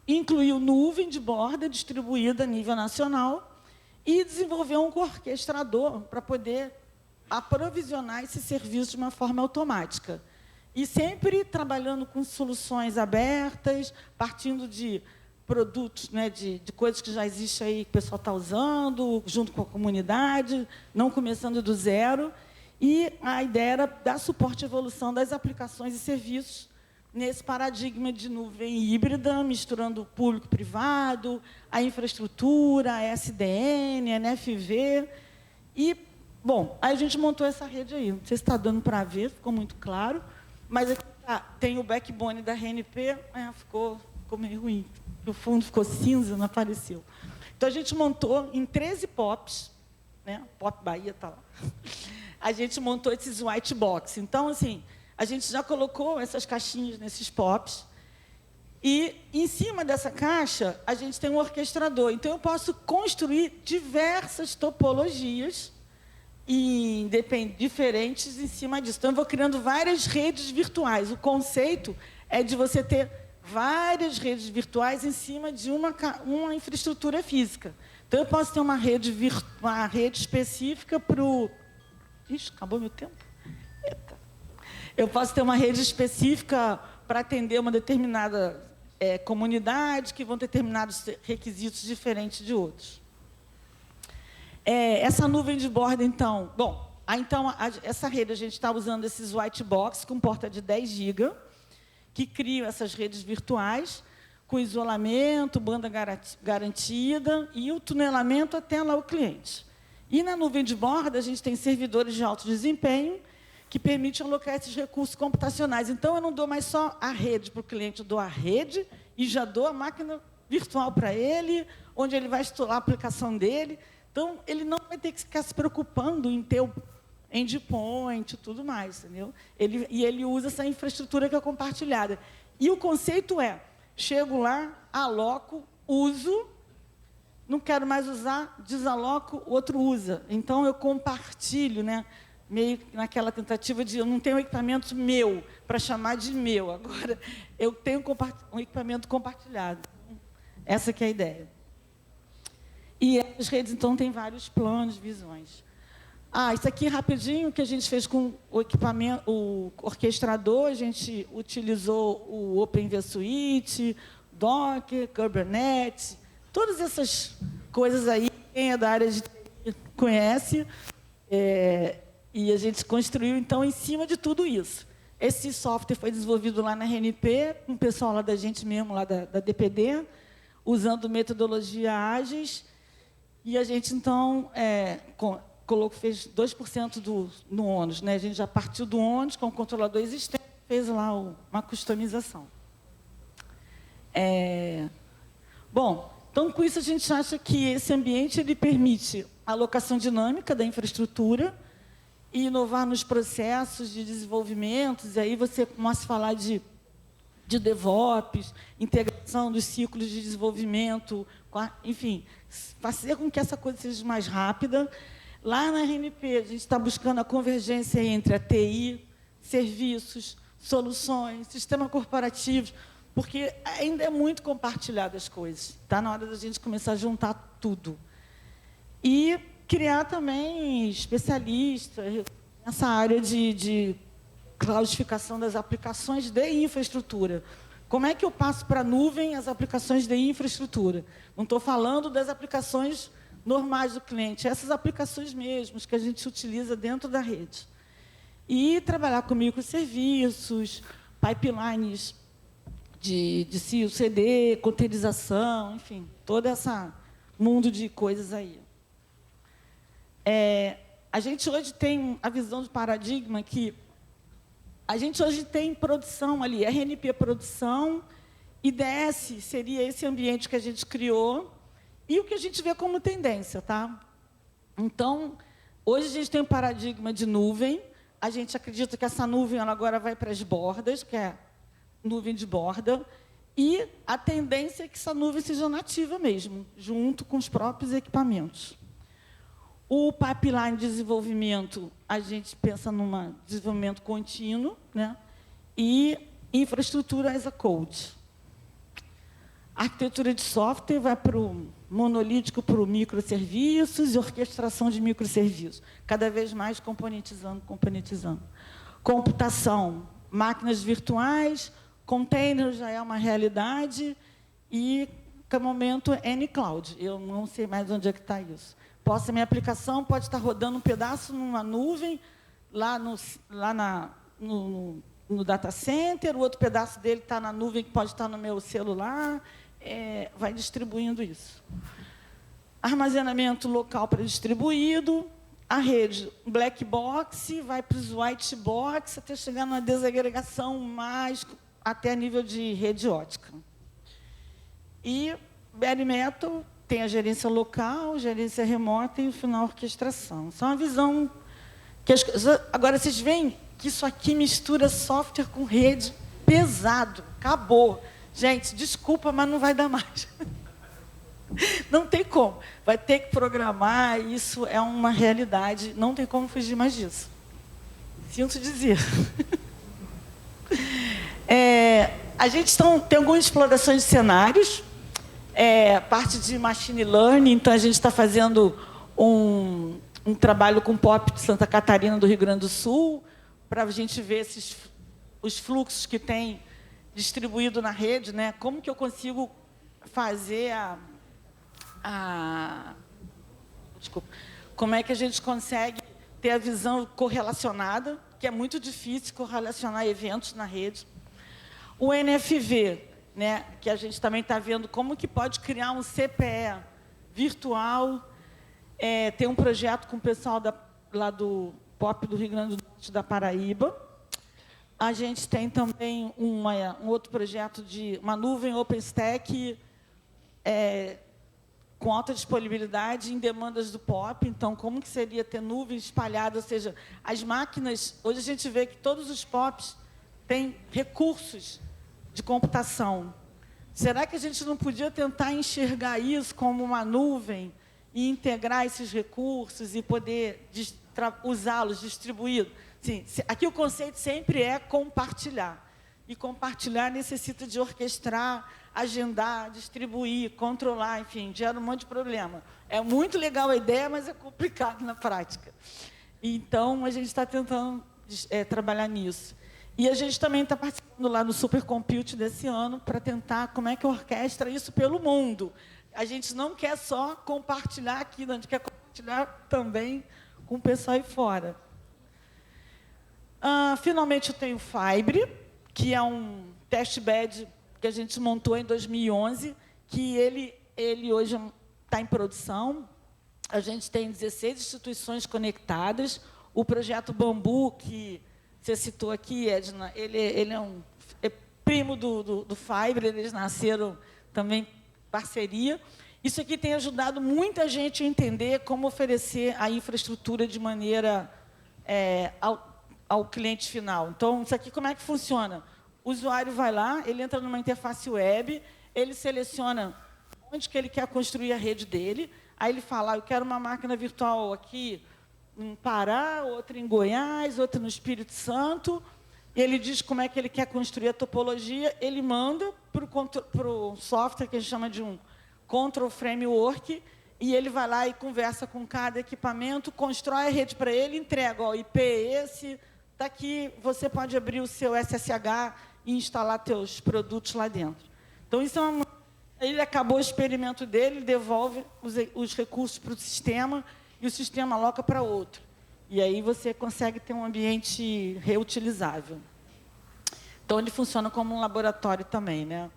incluiu nuvem de borda distribuída a nível nacional e desenvolveu um orquestrador para poder aprovisionar esse serviço de uma forma automática. E sempre trabalhando com soluções abertas, partindo de produtos, né, de coisas que já existem aí, que o pessoal está usando, junto com a comunidade, não começando do zero. E a ideia era dar suporte à evolução das aplicações e serviços nesse paradigma de nuvem híbrida, misturando o público e privado, a infraestrutura, a SDN, a NFV. E, bom, aí a gente montou essa rede aí. Não sei se está dando para ver, ficou muito claro. Mas aqui tem o backbone da RNP, ficou meio ruim. O fundo ficou cinza, não apareceu. Então, a gente montou em 13 POPs, né? POP Bahia está lá. A gente montou esses white box. Então, assim, a gente já colocou essas caixinhas nesses POPs e, em cima dessa caixa, a gente tem um orquestrador. Então, eu posso construir diversas topologias diferentes em cima disso. Então, eu vou criando várias redes virtuais. O conceito é de você ter várias redes virtuais em cima de uma infraestrutura física. Então, eu posso ter uma rede específica para o... Ixi, acabou meu tempo? Eita. Eu posso ter uma rede específica para atender uma determinada comunidade, que vão ter determinados requisitos diferentes de outros. Essa nuvem de borda, então... Bom, essa rede, a gente está usando esses white box com porta de 10 GB, que criam essas redes virtuais, com isolamento, banda garantida e o tunelamento até lá o cliente. E na nuvem de borda, a gente tem servidores de alto desempenho que permitem alocar esses recursos computacionais. Então, eu não dou mais só a rede para o cliente, eu dou a rede e já dou a máquina virtual para ele, onde ele vai instalar a aplicação dele. Então, ele não vai ter que ficar se preocupando em ter o endpoint e tudo mais, entendeu? Ele usa essa infraestrutura que é compartilhada. E o conceito é, chego lá, aloco, uso, não quero mais usar, desaloco, o outro usa. Então, eu compartilho, né? Meio naquela tentativa de eu não tenho um equipamento meu para chamar de meu. Agora, eu tenho um equipamento compartilhado. Essa que é a ideia. E as redes, então, têm vários planos, visões. Isso aqui, rapidinho, que a gente fez com o equipamento, o orquestrador, a gente utilizou o OpenVSuite, Docker, Kubernetes, todas essas coisas aí, quem é da área de TI conhece, e a gente construiu, então, em cima de tudo isso. Esse software foi desenvolvido lá na RNP, com o pessoal lá da gente mesmo, lá da DPD, usando metodologia ágeis, e a gente, então, fez 2% no ônus, né? A gente já partiu do ônus com o controlador existente, fez lá uma customização. Bom, então, com isso, a gente acha que esse ambiente ele permite a alocação dinâmica da infraestrutura e inovar nos processos de desenvolvimento, e aí você começa a falar de DevOps, integração dos ciclos de desenvolvimento, enfim, fazer com que essa coisa seja mais rápida. Lá na RNP, a gente está buscando a convergência entre a TI, serviços, soluções, sistema corporativo, porque ainda é muito compartilhado as coisas. Está na hora da gente começar a juntar tudo. E criar também especialistas nessa área de cloudificação das aplicações de infraestrutura. Como é que eu passo para a nuvem as aplicações de infraestrutura? Não estou falando das aplicações normais do cliente, essas aplicações mesmas que a gente utiliza dentro da rede. E trabalhar com microserviços, pipelines de CI/CD, containerização, enfim, todo esse mundo de coisas aí. A gente hoje tem a visão de paradigma que a gente hoje tem produção ali, RNP produção, IDS seria esse ambiente que a gente criou, e o que a gente vê como tendência, tá? Então, hoje a gente tem um paradigma de nuvem, a gente acredita que essa nuvem ela agora vai para as bordas, que é nuvem de borda, e a tendência é que essa nuvem seja nativa mesmo, junto com os próprios equipamentos. O pipeline de desenvolvimento, a gente pensa num desenvolvimento contínuo, né? E infraestrutura as a code. A arquitetura de software vai para o monolítico, para o microserviços e orquestração de microserviços, cada vez mais componentizando. Computação, máquinas virtuais, container já é uma realidade e, no momento, N-Cloud. Eu não sei mais onde é que está isso. A minha aplicação pode estar rodando um pedaço numa nuvem, lá no data center, o outro pedaço dele está na nuvem, que pode estar no meu celular, vai distribuindo isso. Armazenamento local pré-distribuído, a rede black box, vai para os white box, até chegar numa desagregação mais, até nível de rede ótica. E bare metal, tem a gerência local, gerência remota e, no final, a orquestração. Isso é uma visão que agora vocês veem que isso aqui mistura software com rede pesado. Acabou. Gente, desculpa, mas não vai dar mais. Não tem como. Vai ter que programar, isso é uma realidade, não tem como fugir mais disso. Sinto dizer. A gente tem algumas explorações de cenários, parte de machine learning, então a gente está fazendo um trabalho com o POP de Santa Catarina, do Rio Grande do Sul, para a gente ver os fluxos que tem distribuído na rede, né? Como que eu consigo fazer Desculpa. Como é que a gente consegue ter a visão correlacionada, que é muito difícil correlacionar eventos na rede. O NFV, né, que a gente também está vendo como que pode criar um CPE virtual. Tem um projeto com o pessoal lá do POP do Rio Grande do Norte, da Paraíba. A gente tem também um outro projeto de uma nuvem OpenStack com alta disponibilidade em demandas do POP. Então, como que seria ter nuvens espalhadas? Ou seja, as máquinas... Hoje a gente vê que todos os POPs têm recursos de computação. Será que a gente não podia tentar enxergar isso como uma nuvem e integrar esses recursos e poder usá-los, distribuídos? Sim, aqui o conceito sempre é compartilhar. E compartilhar necessita de orquestrar, agendar, distribuir, controlar, enfim, gera um monte de problema. É muito legal a ideia, mas é complicado na prática. Então, a gente está tentando trabalhar nisso. E a gente também está participando lá no Supercompute desse ano para tentar como é que orquestra isso pelo mundo. A gente não quer só compartilhar aqui, a gente quer compartilhar também com o pessoal aí fora. Finalmente, eu tenho o Fibre, que é um testbed que a gente montou em 2011, que ele hoje está em produção. A gente tem 16 instituições conectadas. O projeto Bambu, que você citou aqui, Edna, ele é primo do Fibre, eles nasceram também parceria. Isso aqui tem ajudado muita gente a entender como oferecer a infraestrutura de maneira ao cliente final. Então, isso aqui como é que funciona? O usuário vai lá, ele entra numa interface web, ele seleciona onde que ele quer construir a rede dele, aí ele fala, eu quero uma máquina virtual aqui em Pará, outra em Goiás, outra no Espírito Santo, e ele diz como é que ele quer construir a topologia, ele manda para o software que a gente chama de um Control Framework, e ele vai lá e conversa com cada equipamento, constrói a rede para ele, entrega, ó, IP esse, está aqui, você pode abrir o seu SSH e instalar seus produtos lá dentro. Então, isso ele acabou o experimento dele, devolve os recursos para o sistema e o sistema aloca para outro. E aí você consegue ter um ambiente reutilizável. Então, ele funciona como um laboratório também, né?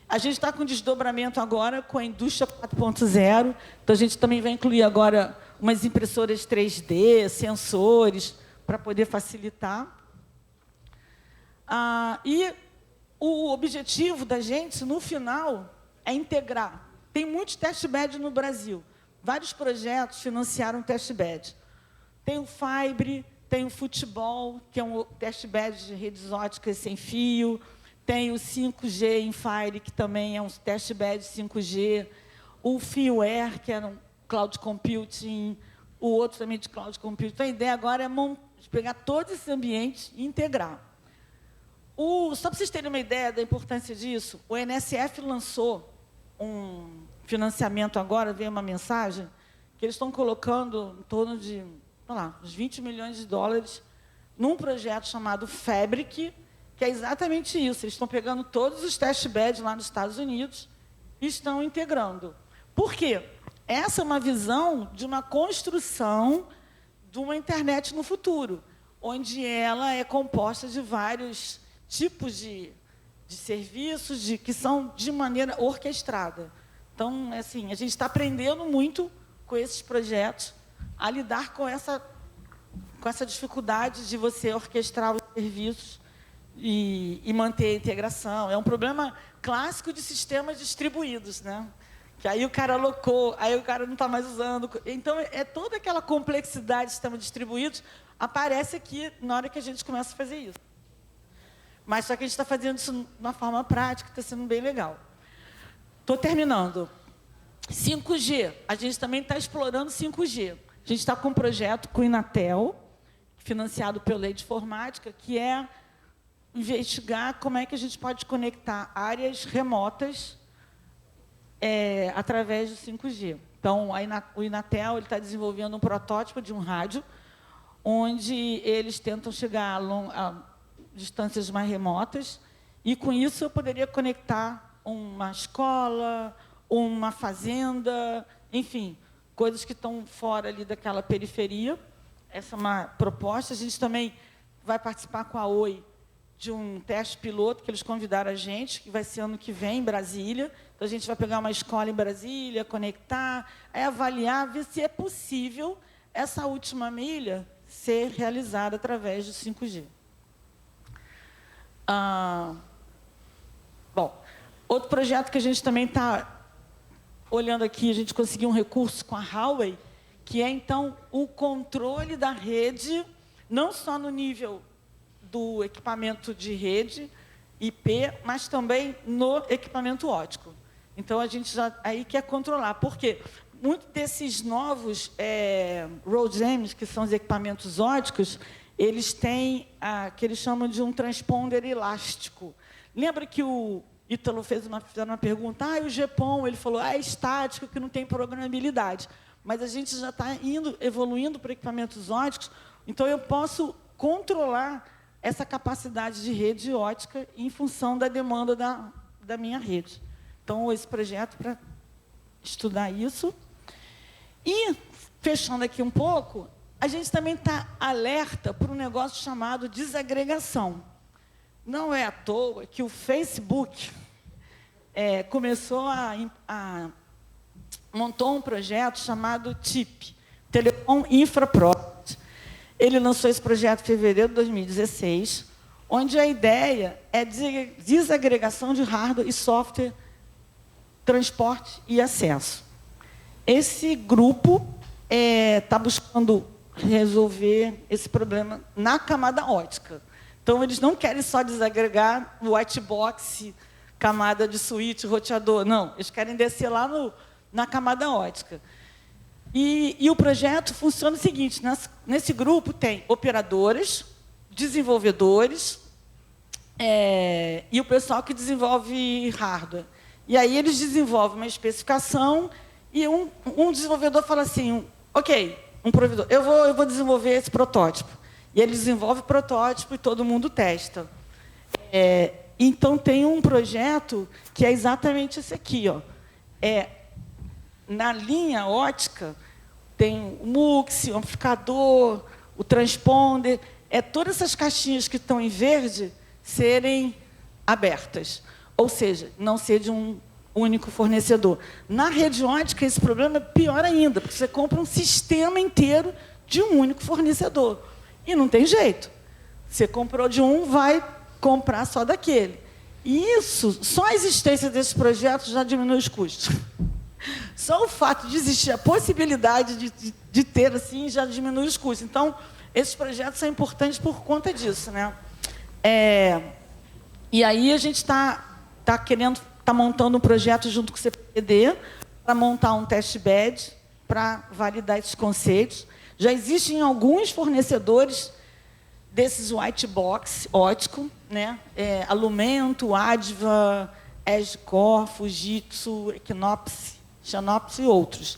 A gente está com desdobramento agora com a indústria 4.0. Então, a gente também vai incluir agora umas impressoras 3D, sensores, para poder facilitar. E o objetivo da gente, no final, é integrar. Tem muitos testbeds no Brasil. Vários projetos financiaram testbed. Tem o Fibre, tem o Futebol, que é um testbed de redes óticas sem fio. Tem o 5G em Fire, que também é um testbed 5G. O FieldAir, que era um cloud computing. O outro também de cloud computing. Então, a ideia agora é pegar todos esses ambientes e integrar. Só para vocês terem uma ideia da importância disso, o NSF lançou um financiamento agora, veio uma mensagem, que eles estão colocando em torno de, sei lá, uns 20 milhões de dólares num projeto chamado Fabric, que é exatamente isso. Eles estão pegando todos os testbeds lá nos Estados Unidos e estão integrando. Por quê? Essa é uma visão de uma construção de uma internet no futuro, onde ela é composta de vários tipos de serviços que são de maneira orquestrada. Então, assim, a gente está aprendendo muito com esses projetos a lidar com essa dificuldade de você orquestrar os serviços e manter a integração. É um problema clássico de sistemas distribuídos, né? Que aí o cara alocou, aí o cara não está mais usando. Então, toda aquela complexidade de sistemas distribuídos aparece aqui na hora que a gente começa a fazer isso. Mas só que a gente está fazendo isso de uma forma prática, está sendo bem legal. Estou terminando. 5G. A gente também está explorando 5G. A gente está com um projeto com o Inatel, financiado pela Lei de Informática, que é investigar como é que a gente pode conectar áreas remotas através do 5G. Então, o Inatel está desenvolvendo um protótipo de um rádio, onde eles tentam chegar a distâncias mais remotas, e, com isso, eu poderia conectar uma escola, uma fazenda, enfim, coisas que estão fora ali daquela periferia. Essa é uma proposta. A gente também vai participar com a Oi de um teste piloto que eles convidaram a gente, que vai ser ano que vem, em Brasília. Então, a gente vai pegar uma escola em Brasília, conectar, avaliar, ver se é possível essa última milha ser realizada através do 5G. Bom, outro projeto que a gente também está olhando aqui, a gente conseguiu um recurso com a Huawei, que é, então, o controle da rede, não só no nível do equipamento de rede, IP, mas também no equipamento óptico. Então, a gente já aí quer controlar. Por quê? Muitos desses novos ROADMs, que são os equipamentos ópticos, eles têm que eles chamam de um transponder elástico. Lembra que o Ítalo fez uma pergunta, o GPON, ele falou, é estático, que não tem programabilidade. Mas a gente já está evoluindo para equipamentos ópticos, então eu posso controlar essa capacidade de rede óptica em função da demanda da minha rede. Então, esse projeto para estudar isso. E, fechando aqui um pouco, a gente também está alerta para um negócio chamado desagregação. Não é à toa que o Facebook montou um projeto chamado TIP, Telecom Infra Project. Ele lançou esse projeto em fevereiro de 2016, onde a ideia é desagregação de hardware e software, transporte e acesso. Esse grupo está buscando resolver esse problema na camada óptica. Então, eles não querem só desagregar o white box, camada de switch, roteador. Não, eles querem descer lá na camada óptica. E o projeto funciona o seguinte, nesse grupo tem operadoras, desenvolvedores e o pessoal que desenvolve hardware. E aí eles desenvolvem uma especificação e um desenvolvedor fala assim, ok, um provedor, eu vou desenvolver esse protótipo. E ele desenvolve o protótipo e todo mundo testa. Então, tem um projeto que é exatamente esse aqui. Na linha óptica, tem o MUX, o amplificador, o transponder, todas essas caixinhas que estão em verde serem abertas. Ou seja, não ser de um único fornecedor. Na rede óptica, esse problema é pior ainda, porque você compra um sistema inteiro de um único fornecedor. E não tem jeito. Você comprou de um, vai comprar só daquele. E isso, só a existência desses projetos já diminui os custos. Só o fato de existir a possibilidade de ter assim já diminui os custos. Então, esses projetos são importantes por conta disso, né? E aí a gente está montando um projeto junto com o CPD para montar um test bed para validar esses conceitos. Já existem alguns fornecedores desses white box óptico, né? Alumento, Adva, Edgecore, Fujitsu, Equinox, Xanops e outros.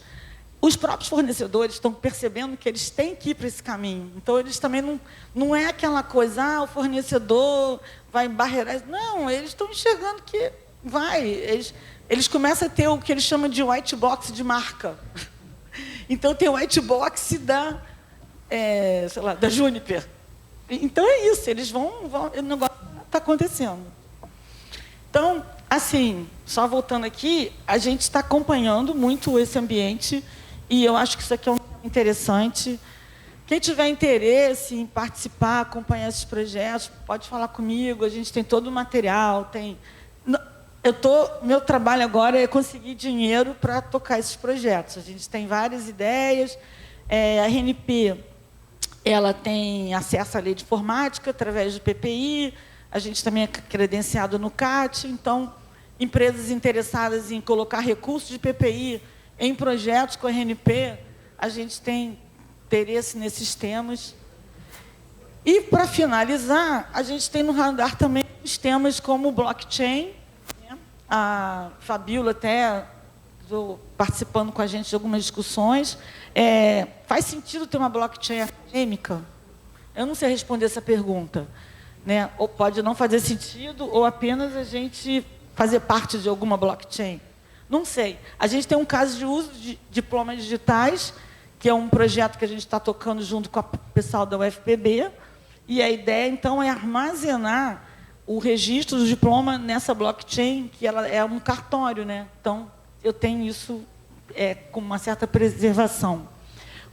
Os próprios fornecedores estão percebendo que eles têm que ir para esse caminho. Então, eles também não é aquela coisa, o fornecedor vai barreirar. Não, eles estão enxergando que vai. Eles começam a ter o que eles chamam de white box de marca. Então, tem o white box da Juniper. Então, é isso. Eles vão o negócio está acontecendo. Então, assim, só voltando aqui, a gente está acompanhando muito esse ambiente e eu acho que isso aqui é um tema interessante. Quem tiver interesse em participar, acompanhar esses projetos, pode falar comigo. A gente tem todo o material. Meu trabalho agora é conseguir dinheiro para tocar esses projetos. A gente tem várias ideias. A RNP ela tem acesso à lei de informática através do PPI. A gente também é credenciado no CAT. Então, empresas interessadas em colocar recursos de PPI em projetos com a RNP, a gente tem interesse nesses temas. E, para finalizar, a gente tem no radar também os temas como blockchain. Né? A Fabíola até estou participando com a gente de algumas discussões. Faz sentido ter uma blockchain acadêmica? Eu não sei responder essa pergunta. Né? Ou pode não fazer sentido, ou apenas a gente fazer parte de alguma blockchain. Não sei. A gente tem um caso de uso de diplomas digitais, que é um projeto que a gente está tocando junto com o pessoal da UFPB, e a ideia, então, é armazenar o registro do diploma nessa blockchain, que ela é um cartório, né? Então, eu tenho isso com uma certa preservação.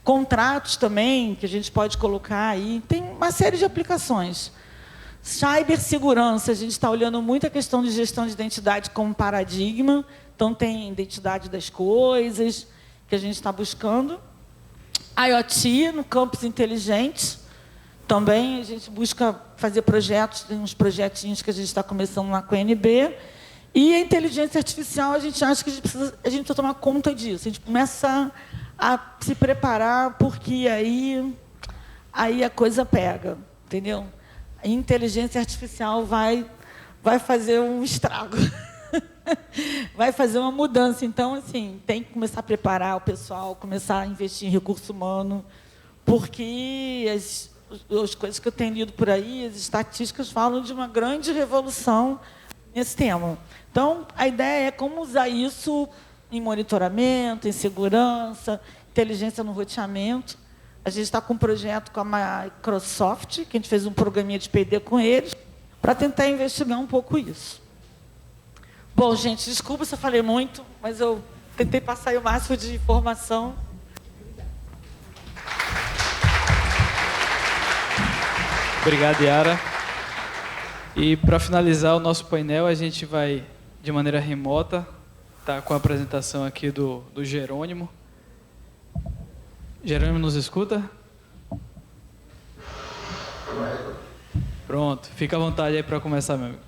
Contratos também, que a gente pode colocar aí, tem uma série de aplicações. Cibersegurança, a gente está olhando muito a questão de gestão de identidade como paradigma. Então, tem identidade das coisas que a gente está buscando. IoT, no campus inteligente. Também a gente busca fazer projetos, tem uns projetinhos que a gente está começando lá com a UNB. E a inteligência artificial, a gente acha que a gente precisa tomar conta disso. A gente começa a se preparar, porque aí a coisa pega, entendeu? A inteligência artificial vai fazer um estrago, vai fazer uma mudança. Então, assim, tem que começar a preparar o pessoal, começar a investir em recurso humano, porque as coisas que eu tenho lido por aí, as estatísticas falam de uma grande revolução nesse tema. Então, a ideia é como usar isso em monitoramento, em segurança, inteligência no roteamento. A gente está com um projeto com a Microsoft, que a gente fez um programinha de P&D com eles, para tentar investigar um pouco isso. Bom, gente, desculpa se eu falei muito, mas eu tentei passar o máximo de informação. Obrigado, Yara. E, para finalizar o nosso painel, a gente vai, de maneira remota, tá com a apresentação aqui do Jerônimo. Jerônimo, nos escuta? Pronto, fica à vontade aí para começar, meu amigo.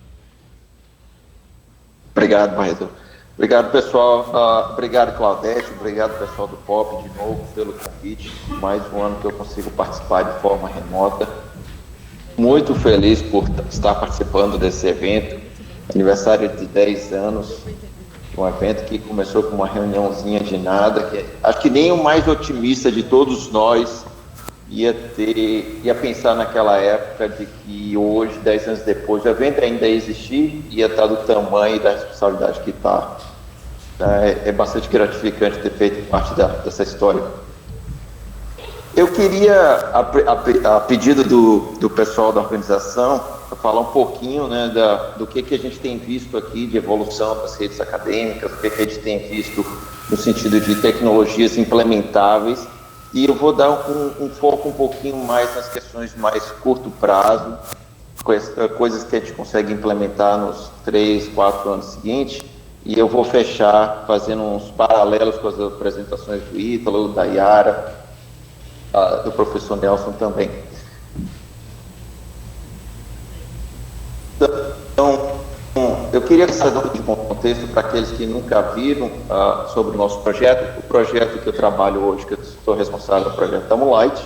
Obrigado, Barreto. Obrigado, pessoal. Obrigado, Claudete. Obrigado, pessoal do POP, de novo, pelo convite. Mais um ano que eu consigo participar de forma remota. Muito feliz por estar participando desse evento. Aniversário de 10 anos. Um evento que começou com uma reuniãozinha de nada. Que acho que nem o mais otimista de todos nós ia pensar naquela época de que hoje, 10 anos depois, o evento ainda ia existir, ia estar do tamanho e da responsabilidade que está. É bastante gratificante ter feito parte dessa história. Eu queria, a pedido do pessoal da organização, falar um pouquinho, né, do que a gente tem visto aqui de evolução das redes acadêmicas, o que a gente tem visto no sentido de tecnologias implementáveis. E eu vou dar um foco um pouquinho mais nas questões mais curto prazo, coisas que a gente consegue implementar nos 3, 4 anos seguintes. E eu vou fechar fazendo uns paralelos com as apresentações do Ítalo, da Yara, do professor Nelson também. Então, eu queria dar um contexto para aqueles que nunca viram sobre o nosso projeto. O projeto que eu trabalho hoje, que eu estou responsável pelo projeto da Moonlight,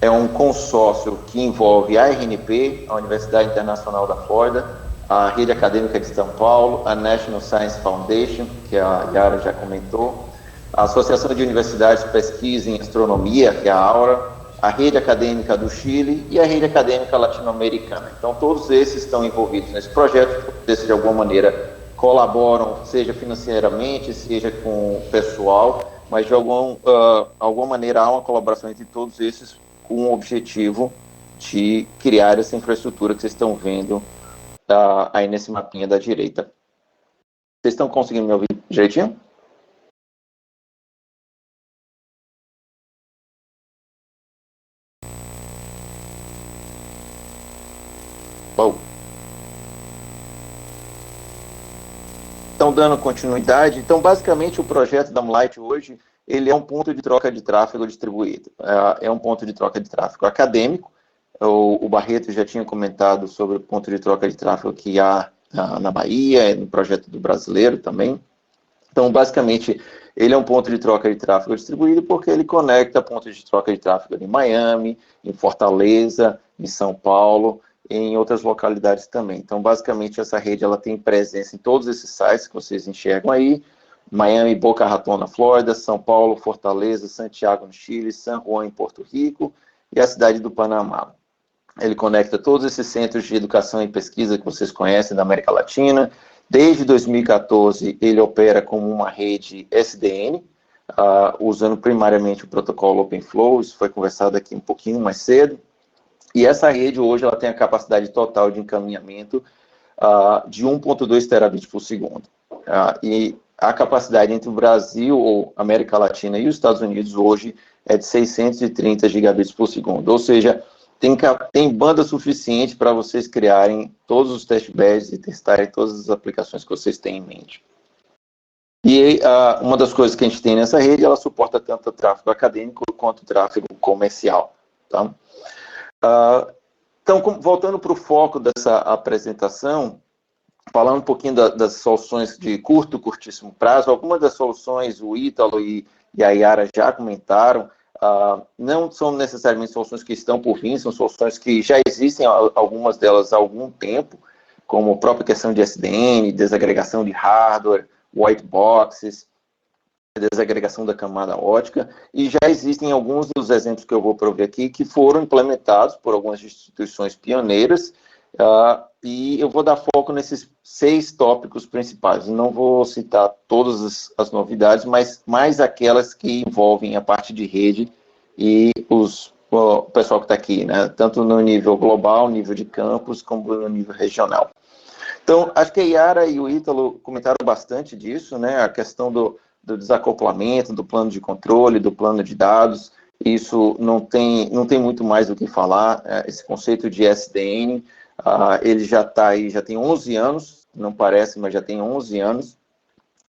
é um consórcio que envolve a RNP, a Universidade Internacional da Flórida, a Rede Acadêmica de São Paulo, a National Science Foundation, que a Yara já comentou, a Associação de Universidades de Pesquisa em Astronomia, que é a AURA, a Rede Acadêmica do Chile e a Rede Acadêmica Latino-Americana. Então, todos esses estão envolvidos nesse projeto, todos esses, de alguma maneira, colaboram, seja financeiramente, seja com o pessoal, mas, de alguma maneira, há uma colaboração entre todos esses com o objetivo de criar essa infraestrutura que vocês estão vendo aí nesse mapinha da direita. Vocês estão conseguindo me ouvir direitinho? Bom. Então, dando continuidade, então, basicamente, o projeto da Moonlight hoje, ele é um ponto de troca de tráfego distribuído. É um ponto de troca de tráfego acadêmico. O Barreto já tinha comentado sobre o ponto de troca de tráfego que há na Bahia, no projeto do Brasileiro também. Então, basicamente, ele é um ponto de troca de tráfego distribuído porque ele conecta pontos de troca de tráfego em Miami, em Fortaleza, em São Paulo, em outras localidades também. Então, basicamente, essa rede ela tem presença em todos esses sites que vocês enxergam aí: Miami, Boca Raton, na Flórida, São Paulo, Fortaleza, Santiago, no Chile, San Juan, em Porto Rico, e a cidade do Panamá. Ele conecta todos esses centros de educação e pesquisa que vocês conhecem da América Latina. Desde 2014, ele opera como uma rede SDN, usando primariamente o protocolo OpenFlow. Isso foi conversado aqui um pouquinho mais cedo. E essa rede hoje ela tem a capacidade total de encaminhamento de 1.2 terabits por segundo. E a capacidade entre o Brasil, ou América Latina, e os Estados Unidos hoje é de 630 gigabits por segundo. Ou seja, tem banda suficiente para vocês criarem todos os testbeds e testarem todas as aplicações que vocês têm em mente. E uma das coisas que a gente tem nessa rede, ela suporta tanto o tráfego acadêmico quanto o tráfego comercial. Tá? Então, voltando para o foco dessa apresentação, falando um pouquinho das soluções de curtíssimo prazo, algumas das soluções o Ítalo e a Yara já comentaram, não são necessariamente soluções que estão por vir, são soluções que já existem, algumas delas há algum tempo, como a própria questão de SDN, desagregação de hardware, white boxes, desagregação da camada ótica, e já existem alguns dos exemplos que eu vou prover aqui que foram implementados por algumas instituições pioneiras, e eu vou dar foco nesses 6 tópicos principais. Não vou citar todas as novidades, mas mais aquelas que envolvem a parte de rede e o pessoal que está aqui, né? Tanto no nível global, nível de campus, como no nível regional. Então, acho que a Yara e o Ítalo comentaram bastante disso, né? A questão do desacoplamento, do plano de controle, do plano de dados. Isso não tem muito mais do que falar. Esse conceito de SDN, ele já está aí, já tem 11 anos, não parece, mas já tem 11 anos.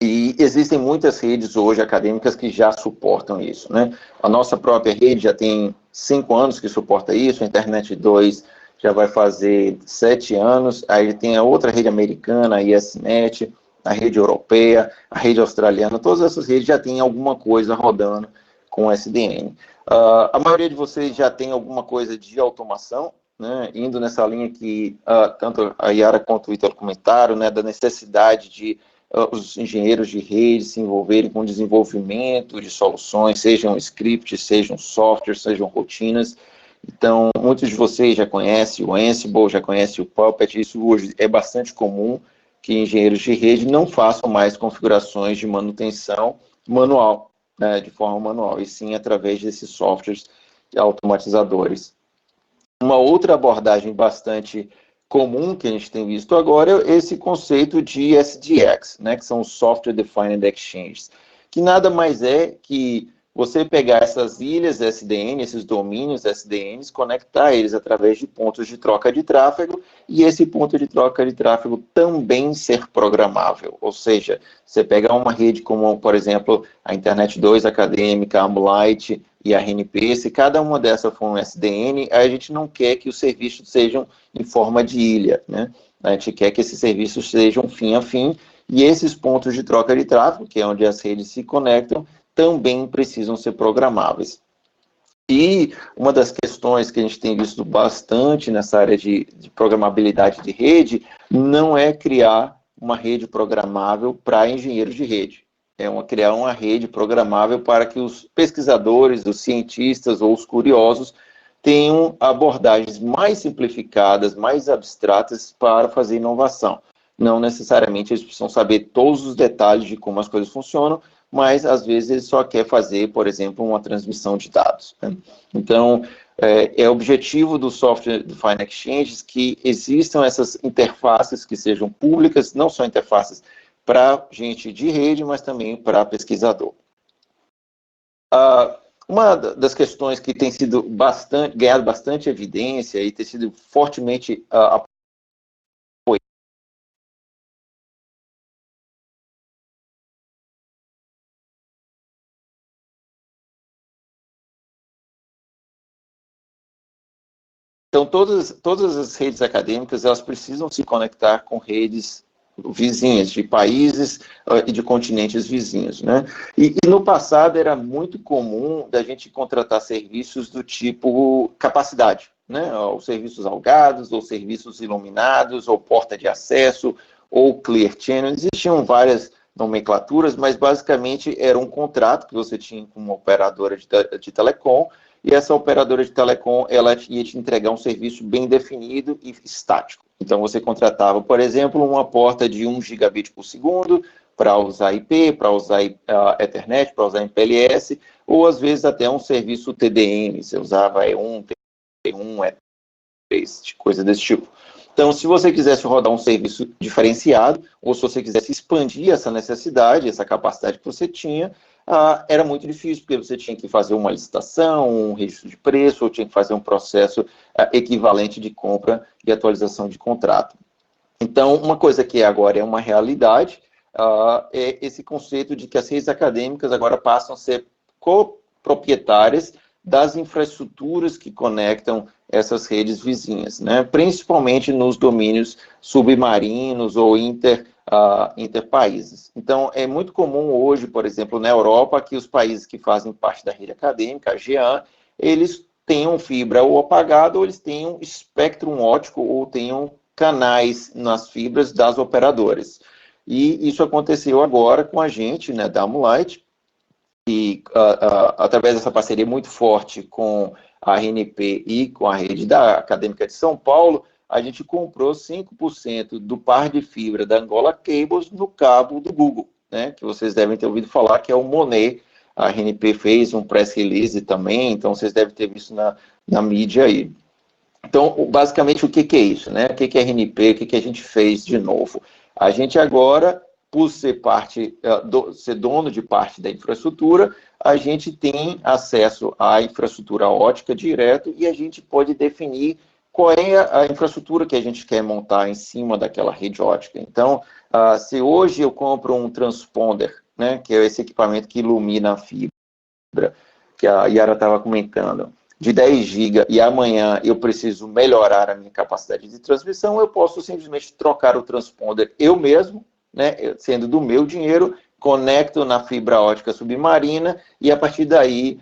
E existem muitas redes hoje acadêmicas que já suportam isso, né? A nossa própria rede já tem 5 anos que suporta isso, a Internet 2 já vai fazer 7 anos, aí tem a outra rede americana, a ISNet, a rede europeia, a rede australiana, todas essas redes já têm alguma coisa rodando com SDN. A maioria de vocês já tem alguma coisa de automação, né, indo nessa linha que tanto a Yara quanto o Ítalo comentaram, né, da necessidade de os engenheiros de rede se envolverem com desenvolvimento de soluções, sejam scripts, sejam softwares, sejam rotinas. Então, muitos de vocês já conhecem o Ansible, já conhecem o Puppet, isso hoje é bastante comum, que engenheiros de rede não façam mais configurações de manutenção manual, né, de forma manual, e sim através desses softwares automatizadores. Uma outra abordagem bastante comum que a gente tem visto agora é esse conceito de SDX, né, que são os Software Defined Exchanges, que nada mais é que você pegar essas ilhas SDN, esses domínios SDNs, conectar eles através de pontos de troca de tráfego, e esse ponto de troca de tráfego também ser programável. Ou seja, você pegar uma rede como, por exemplo, a Internet 2 acadêmica, a Amlight e a RNP, se cada uma dessas for um SDN, a gente não quer que os serviços sejam em forma de ilha, né? A gente quer que esses serviços sejam fim a fim, e esses pontos de troca de tráfego, que é onde as redes se conectam, também precisam ser programáveis. E uma das questões que a gente tem visto bastante nessa área de programabilidade de rede não é criar uma rede programável para engenheiros de rede. Criar uma rede programável para que os pesquisadores, os cientistas ou os curiosos tenham abordagens mais simplificadas, mais abstratas para fazer inovação. Não necessariamente eles precisam saber todos os detalhes de como as coisas funcionam, mas às vezes ele só quer fazer, por exemplo, uma transmissão de dados, né? Então, é objetivo do Software Defined Exchanges que existam essas interfaces que sejam públicas, não só interfaces para gente de rede, mas também para pesquisador. Uma das questões que tem sido ganhado bastante evidência e tem sido fortemente Então, todas as redes acadêmicas, elas precisam se conectar com redes vizinhas, de países e de continentes vizinhos, né? E no passado era muito comum da gente contratar serviços do tipo capacidade, né? Ou serviços algados, ou serviços iluminados, ou porta de acesso, ou clear channel. Existiam várias nomenclaturas, mas basicamente era um contrato que você tinha com uma operadora de telecom, e essa operadora de telecom, ela ia te entregar um serviço bem definido e estático. Então, você contratava, por exemplo, uma porta de 1 gigabit por segundo para usar IP, para usar Ethernet, para usar MPLS, ou às vezes até um serviço TDM, você usava E1, T1, E3, coisa desse tipo. Então, se você quisesse rodar um serviço diferenciado, ou se você quisesse expandir essa necessidade, essa capacidade que você tinha, era muito difícil, porque você tinha que fazer uma licitação, um registro de preço, ou tinha que fazer um processo equivalente de compra e atualização de contrato. Então, uma coisa que agora é uma realidade é esse conceito de que as redes acadêmicas agora passam a ser coproprietárias das infraestruturas que conectam essas redes vizinhas, né? Principalmente nos domínios submarinos ou interpaíses. Então, é muito comum hoje, por exemplo, na Europa, que os países que fazem parte da rede acadêmica, a GEAN, eles tenham fibra ou apagada, ou eles tenham espectro óptico, ou tenham canais nas fibras das operadoras. E isso aconteceu agora com a gente, né, da Amolight, e através dessa parceria muito forte com a RNP e com a rede da Acadêmica de São Paulo, a gente comprou 5% do par de fibra da Angola Cables no cabo do Google, né, que vocês devem ter ouvido falar, que é o Monet. A RNP fez um press release também, então vocês devem ter visto na mídia aí. Então, basicamente, o que é isso, né? O que é RNP, o que a gente fez de novo? A gente agora, por ser ser dono de parte da infraestrutura, a gente tem acesso à infraestrutura ótica direto e a gente pode definir qual é a infraestrutura que a gente quer montar em cima daquela rede ótica. Então, se hoje eu compro um transponder, né, que é esse equipamento que ilumina a fibra, que a Yara estava comentando, de 10 GB, e amanhã eu preciso melhorar a minha capacidade de transmissão, eu posso simplesmente trocar o transponder eu mesmo, né, sendo do meu dinheiro, conecto na fibra ótica submarina, e a partir daí,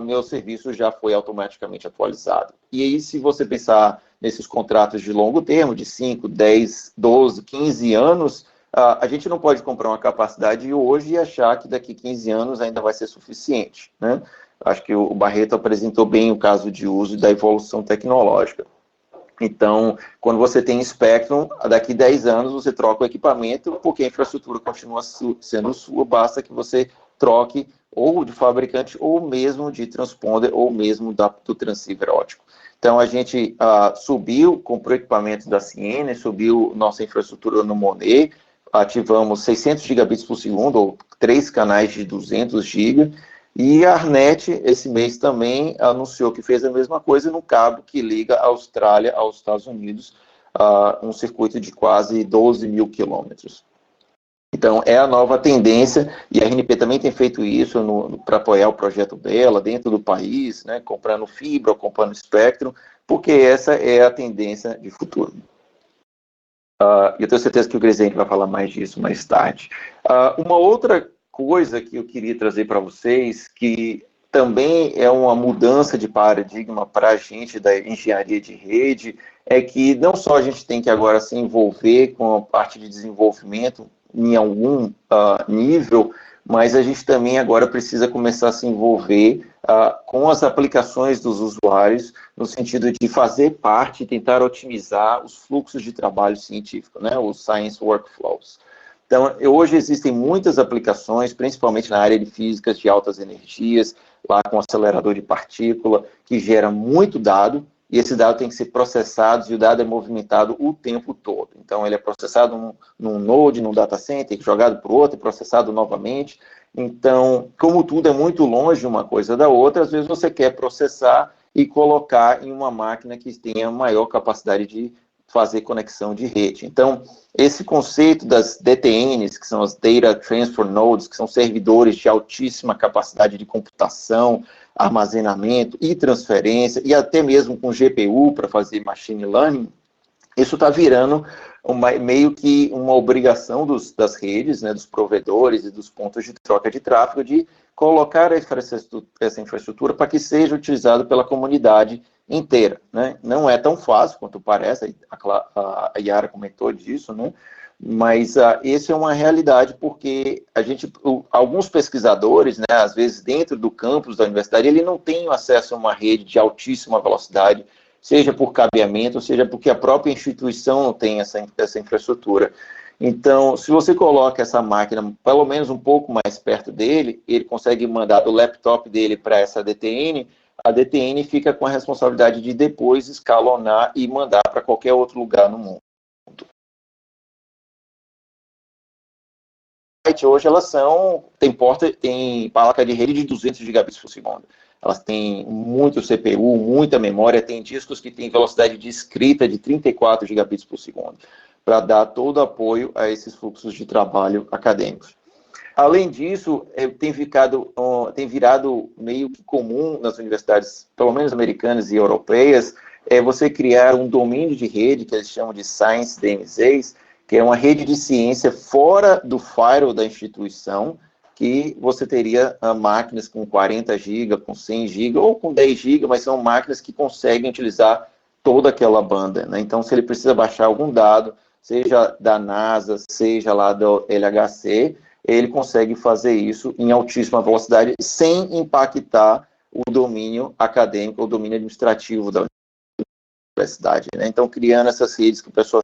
meu serviço já foi automaticamente atualizado. E aí, se você pensar nesses contratos de longo termo, de 5, 10, 12, 15 anos, a gente não pode comprar uma capacidade hoje e achar que daqui 15 anos ainda vai ser suficiente, né? Acho que o Barreto apresentou bem o caso de uso e da evolução tecnológica. Então, quando você tem Spectrum, daqui 10 anos você troca o equipamento, porque a infraestrutura continua sendo sua, basta que você troque ou de fabricante, ou mesmo de transponder, ou mesmo do transceiver óptico. Então, a gente comprou equipamentos da Ciena, subiu nossa infraestrutura no Monet, ativamos 600 gigabits por segundo, ou 3 canais de 200 GB, e a Arnet, esse mês também, anunciou que fez a mesma coisa no cabo que liga a Austrália aos Estados Unidos, um circuito de quase 12 mil quilômetros. Então, é a nova tendência, e a RNP também tem feito isso para apoiar o projeto dela dentro do país, né, comprando fibra, comprando espectro, porque essa é a tendência de futuro. E eu tenho certeza que o Grisente vai falar mais disso mais tarde. Uma outra coisa que eu queria trazer para vocês, que também é uma mudança de paradigma para a gente da engenharia de rede, é que não só a gente tem que agora se envolver com a parte de desenvolvimento em algum nível, mas a gente também agora precisa começar a se envolver com as aplicações dos usuários, no sentido de fazer parte e tentar otimizar os fluxos de trabalho científico, né, os Science Workflows. Então, hoje existem muitas aplicações, principalmente na área de físicas de altas energias, lá com acelerador de partícula, que gera muito dado, e esse dado tem que ser processado, e o dado é movimentado o tempo todo. Então, ele é processado num node, num data center, jogado para o outro, e processado novamente. Então, como tudo é muito longe uma coisa da outra, às vezes você quer processar e colocar em uma máquina que tenha maior capacidade de fazer conexão de rede. Então, esse conceito das DTNs, que são as Data Transfer Nodes, que são servidores de altíssima capacidade de computação, armazenamento e transferência, e até mesmo com GPU para fazer machine learning, isso está virando meio que uma obrigação das redes, né, dos provedores e dos pontos de troca de tráfego, de colocar essa infraestrutura para que seja utilizado pela comunidade inteira, né? Não é tão fácil quanto parece, a Yara comentou disso, né? Mas essa é uma realidade, porque alguns pesquisadores, né, às vezes dentro do campus da universidade, ele não tem acesso a uma rede de altíssima velocidade, seja por cabeamento, seja porque a própria instituição não tem essa infraestrutura. Então, se você coloca essa máquina pelo menos um pouco mais perto dele, ele consegue mandar do laptop dele para essa DTN, a DTN fica com a responsabilidade de depois escalonar e mandar para qualquer outro lugar no mundo. hoje elas tem placa de rede de 200 gigabits por segundo. Elas têm muito CPU, muita memória, tem discos que têm velocidade de escrita de 34 gigabits por segundo, para dar todo apoio a esses fluxos de trabalho acadêmicos. Além disso, tem virado meio que comum nas universidades, pelo menos americanas e europeias, você criar um domínio de rede, que eles chamam de Science DMZs, que é uma rede de ciência fora do firewall da instituição, que você teria máquinas com 40 GB, com 100 GB ou com 10 GB, mas são máquinas que conseguem utilizar toda aquela banda, né? Então, se ele precisa baixar algum dado, seja da NASA, seja lá do LHC, ele consegue fazer isso em altíssima velocidade, sem impactar o domínio acadêmico, o domínio administrativo da universidade, né? Então, criando essas redes que o pessoal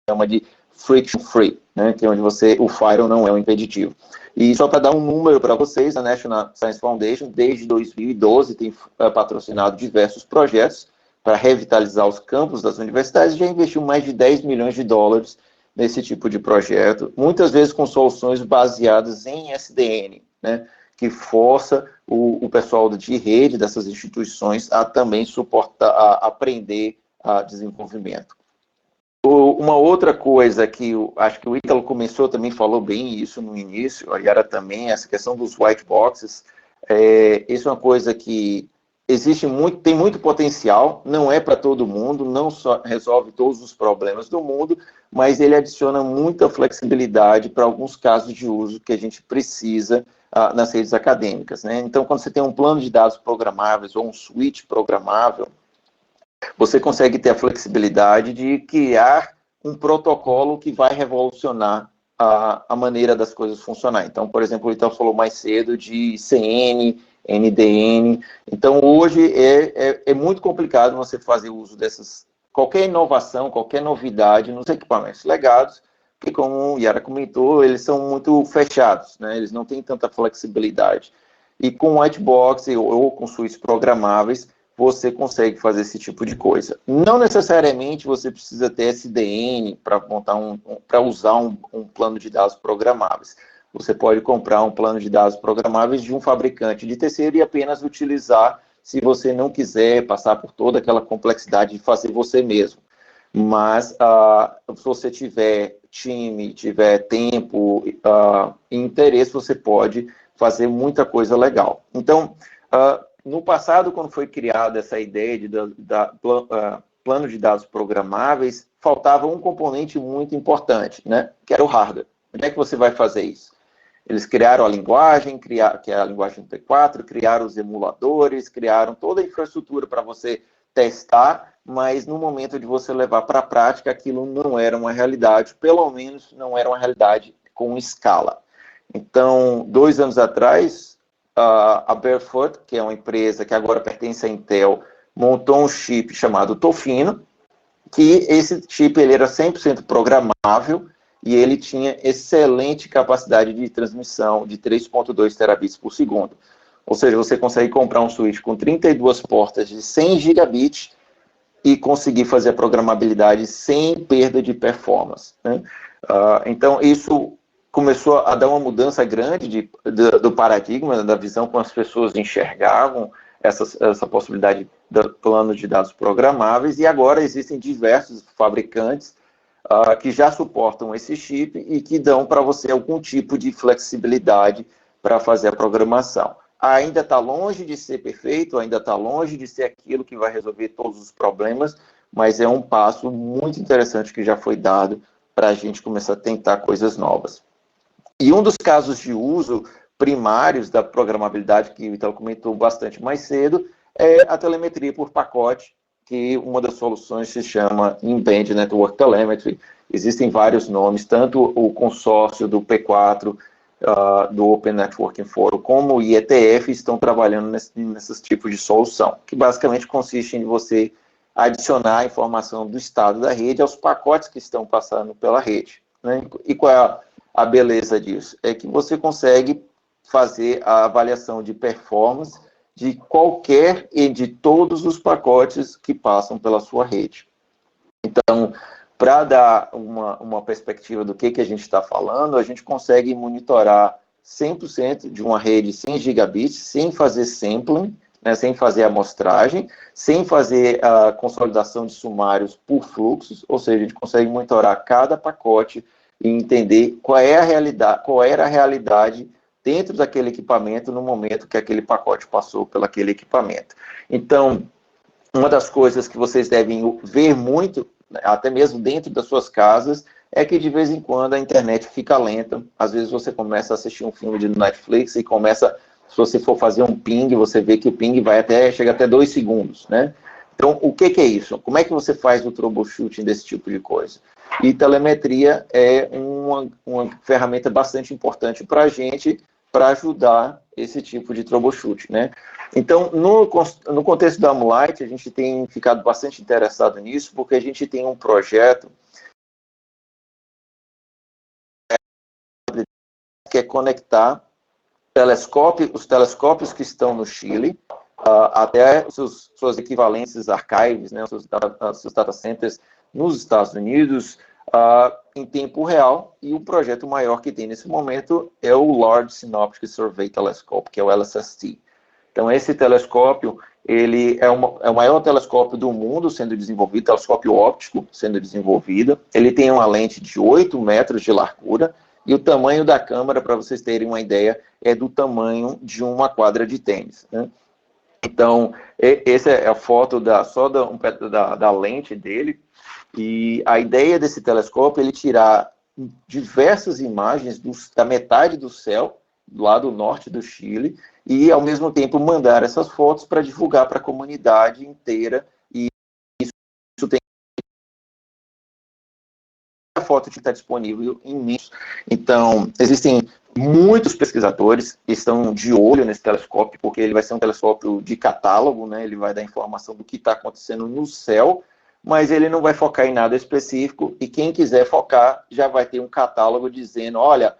chama de friction free, né? Que é onde o firewall não é um impeditivo. E só para dar um número para vocês, a National Science Foundation, desde 2012, tem patrocinado diversos projetos para revitalizar os campos das universidades, já investiu mais de 10 milhões de dólares nesse tipo de projeto, muitas vezes com soluções baseadas em SDN, né, que força o pessoal de rede dessas instituições a também suportar, a aprender a desenvolvimento. Uma outra coisa que acho que o Ítalo começou, também falou bem isso no início, a Yara também, essa questão dos white boxes, isso é uma coisa que tem muito potencial, não é para todo mundo, não só resolve todos os problemas do mundo, mas ele adiciona muita flexibilidade para alguns casos de uso que a gente precisa nas redes acadêmicas, né? Então, quando você tem um plano de dados programáveis ou um switch programável, você consegue ter a flexibilidade de criar um protocolo que vai revolucionar a maneira das coisas funcionar. Então, por exemplo, o Ítalo falou mais cedo de CN, NDN. Então, hoje é muito complicado você fazer uso qualquer inovação, qualquer novidade nos equipamentos legados, que, como o Yara comentou, eles são muito fechados, né? Eles não têm tanta flexibilidade. E com whitebox ou com switches programáveis, você consegue fazer esse tipo de coisa. Não necessariamente você precisa ter SDN para usar um plano de dados programáveis. Você pode comprar um plano de dados programáveis de um fabricante de terceiro e apenas utilizar se você não quiser passar por toda aquela complexidade de fazer você mesmo. Mas se você tiver time, tiver tempo e interesse, você pode fazer muita coisa legal. Então, no passado, quando foi criada essa ideia de plano de dados programáveis, faltava um componente muito importante, né? Que era o hardware. Onde é que você vai fazer isso? Eles criaram a linguagem, que é a linguagem P4, criaram os emuladores, criaram toda a infraestrutura para você testar, mas no momento de você levar para a prática, aquilo não era uma realidade, pelo menos não era uma realidade com escala. Então, 2 anos atrás, a Barefoot, que é uma empresa que agora pertence à Intel, montou um chip chamado Tofino, que esse chip ele era 100% programável e ele tinha excelente capacidade de transmissão de 3.2 terabits por segundo. Ou seja, você consegue comprar um switch com 32 portas de 100 gigabits e conseguir fazer a programabilidade sem perda de performance, né? Então, isso começou a dar uma mudança grande do paradigma, da visão como as pessoas enxergavam essa possibilidade do plano de dados programáveis, e agora existem diversos fabricantes que já suportam esse chip e que dão para você algum tipo de flexibilidade para fazer a programação. Ainda está longe de ser perfeito, ainda está longe de ser aquilo que vai resolver todos os problemas, mas é um passo muito interessante que já foi dado para a gente começar a tentar coisas novas. E um dos casos de uso primários da programabilidade, que o Ítalo comentou bastante mais cedo, é a telemetria por pacote, que uma das soluções se chama Embedded Network Telemetry. Existem vários nomes, tanto o consórcio do P4, do Open Networking Forum, como o IETF estão trabalhando nesses tipos de solução, que basicamente consiste em você adicionar a informação do estado da rede aos pacotes que estão passando pela rede, né? E qual é a beleza disso? É que você consegue fazer a avaliação de performance de qualquer e de todos os pacotes que passam pela sua rede. Então, para dar uma perspectiva do que a gente está falando, a gente consegue monitorar 100% de uma rede 100 gigabits, sem fazer sampling, né, sem fazer amostragem, sem fazer a consolidação de sumários por fluxos, ou seja, a gente consegue monitorar cada pacote e entender qual era a realidade dentro daquele equipamento no momento que aquele pacote passou pelaquele equipamento. Então, uma das coisas que vocês devem ver muito, até mesmo dentro das suas casas, é que de vez em quando a internet fica lenta. Às vezes você começa a assistir um filme de Netflix e começa, se você for fazer um ping, você vê que o ping chega até 2 segundos, né? Então, o que é isso? Como é que você faz o troubleshooting desse tipo de coisa? E telemetria é uma ferramenta bastante importante para a gente, para ajudar esse tipo de troubleshooting, né? Então, no contexto da Amlight, a gente tem ficado bastante interessado nisso, porque a gente tem um projeto que é conectar os telescópios que estão no Chile até suas equivalências archives, né, seus data centers nos Estados Unidos, em tempo real, e o projeto maior que tem nesse momento é o Large Synoptic Survey Telescope, que é o LSST. Então, esse telescópio, ele é o maior telescópio do mundo sendo desenvolvido, telescópio óptico sendo desenvolvido. Ele tem uma lente de 8 metros de largura, e o tamanho da câmera, para vocês terem uma ideia, é do tamanho de uma quadra de tênis, né? Então, essa é a foto da lente dele, e a ideia desse telescópio é ele tirar diversas imagens da metade do céu, do lado norte do Chile, e ao mesmo tempo mandar essas fotos para divulgar para a comunidade inteira, e isso tem a foto que está disponível em mim. Então, existem muitos pesquisadores que estão de olho nesse telescópio, porque ele vai ser um telescópio de catálogo, né? Ele vai dar informação do que está acontecendo no céu, mas ele não vai focar em nada específico, e quem quiser focar já vai ter um catálogo dizendo, olha,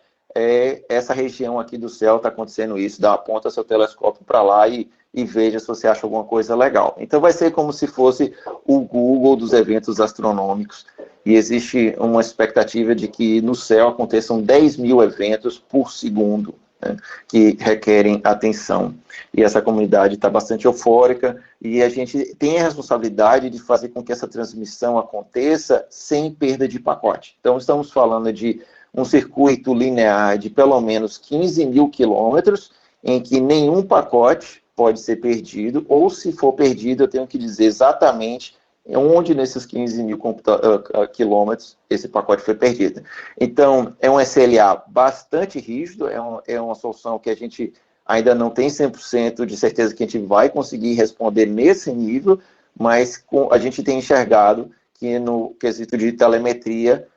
essa região aqui do céu está acontecendo isso, aponta seu telescópio para lá e veja se você acha alguma coisa legal. Então vai ser como se fosse o Google dos eventos astronômicos, e existe uma expectativa de que no céu aconteçam 10 mil eventos por segundo, né, que requerem atenção. E essa comunidade está bastante eufórica, e a gente tem a responsabilidade de fazer com que essa transmissão aconteça sem perda de pacote. Então estamos falando de um circuito linear de pelo menos 15 mil quilômetros, em que nenhum pacote pode ser perdido, ou se for perdido, eu tenho que dizer exatamente onde nesses 15 mil quilômetros esse pacote foi perdido. Então, é um SLA bastante rígido, é uma solução que a gente ainda não tem 100% de certeza que a gente vai conseguir responder nesse nível, mas a gente tem enxergado que no quesito de telemetria,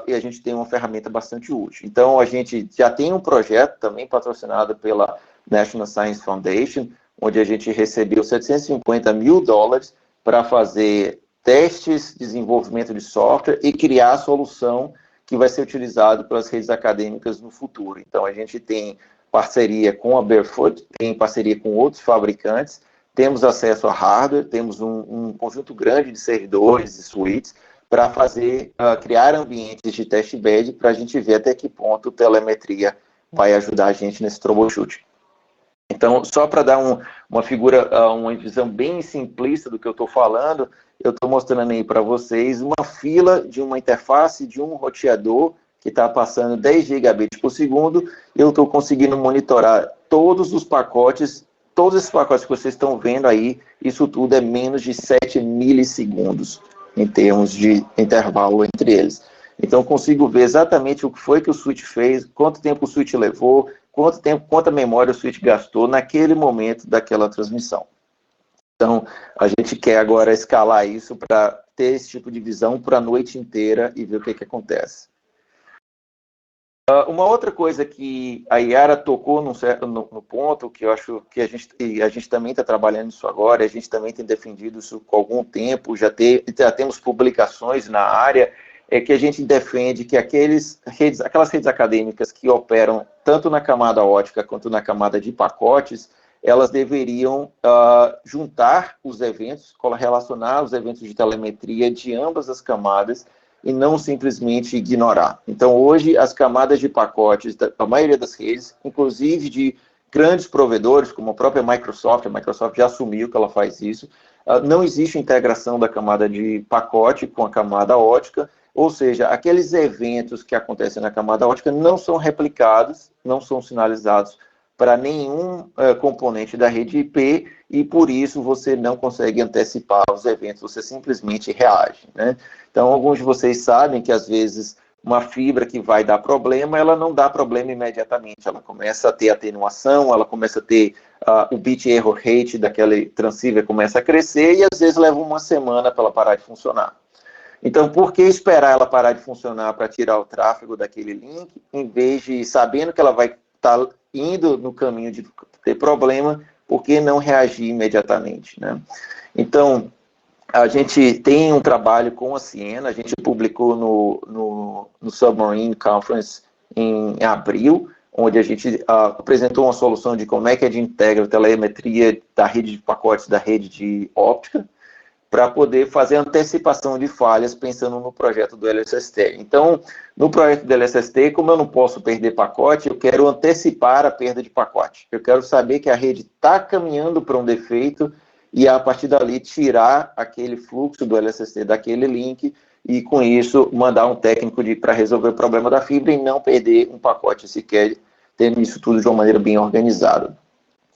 e a gente tem uma ferramenta bastante útil. Então, a gente já tem um projeto também patrocinado pela National Science Foundation, onde a gente recebeu $750 mil para fazer testes, desenvolvimento de software e criar a solução que vai ser utilizada pelas redes acadêmicas no futuro. Então, a gente tem parceria com a Barefoot, tem parceria com outros fabricantes, temos acesso a hardware, temos um conjunto grande de servidores e suítes para criar ambientes de test bed para a gente ver até que ponto a telemetria vai ajudar a gente nesse troubleshooting. Então, só para dar uma visão bem simplista do que eu estou falando, eu estou mostrando aí para vocês uma fila de uma interface de um roteador que está passando 10 gigabits por segundo. Eu estou conseguindo monitorar todos esses pacotes que vocês estão vendo aí, isso tudo é menos de 7 milissegundos em termos de intervalo entre eles. Então, eu consigo ver exatamente o que foi que o switch fez, quanto tempo o switch levou, quanta memória o switch gastou naquele momento daquela transmissão. Então, a gente quer agora escalar isso para ter esse tipo de visão para a noite inteira e ver o que acontece. Uma outra coisa que a Yara tocou no ponto, que eu acho que a gente também está trabalhando isso agora, a gente também tem defendido isso por algum tempo, já temos publicações na área, é que a gente defende que aquelas redes acadêmicas que operam tanto na camada ótica quanto na camada de pacotes, elas deveriam juntar os eventos, relacionar os eventos de telemetria de ambas as camadas e não simplesmente ignorar. Então, hoje, as camadas de pacotes da maioria das redes, inclusive de grandes provedores, como a própria Microsoft, a Microsoft já assumiu que ela faz isso, não existe integração da camada de pacote com a camada ótica, ou seja, aqueles eventos que acontecem na camada ótica não são replicados, não são sinalizados para nenhum componente da rede IP, e por isso você não consegue antecipar os eventos, você simplesmente reage, né? Então, alguns de vocês sabem que, às vezes, uma fibra que vai dar problema, ela não dá problema imediatamente, ela começa a ter atenuação, ela começa a ter o bit error rate daquele transceiver começa a crescer, e às vezes leva uma semana para ela parar de funcionar. Então, por que esperar ela parar de funcionar para tirar o tráfego daquele link, em vez de, sabendo que ela vai estar indo no caminho de ter problema, por que não reagir imediatamente, né? Então, a gente tem um trabalho com a Ciena, a gente publicou no Submarine Conference em abril, onde a gente apresentou uma solução de como é que a gente integra a telemetria da rede de pacotes da rede de óptica, para poder fazer antecipação de falhas pensando no projeto do LSST. Então, no projeto do LSST, como eu não posso perder pacote, eu quero antecipar a perda de pacote. Eu quero saber que a rede está caminhando para um defeito e, a partir dali, tirar aquele fluxo do LSST daquele link e, com isso, mandar um técnico para resolver o problema da fibra e não perder um pacote sequer, tendo isso tudo de uma maneira bem organizada.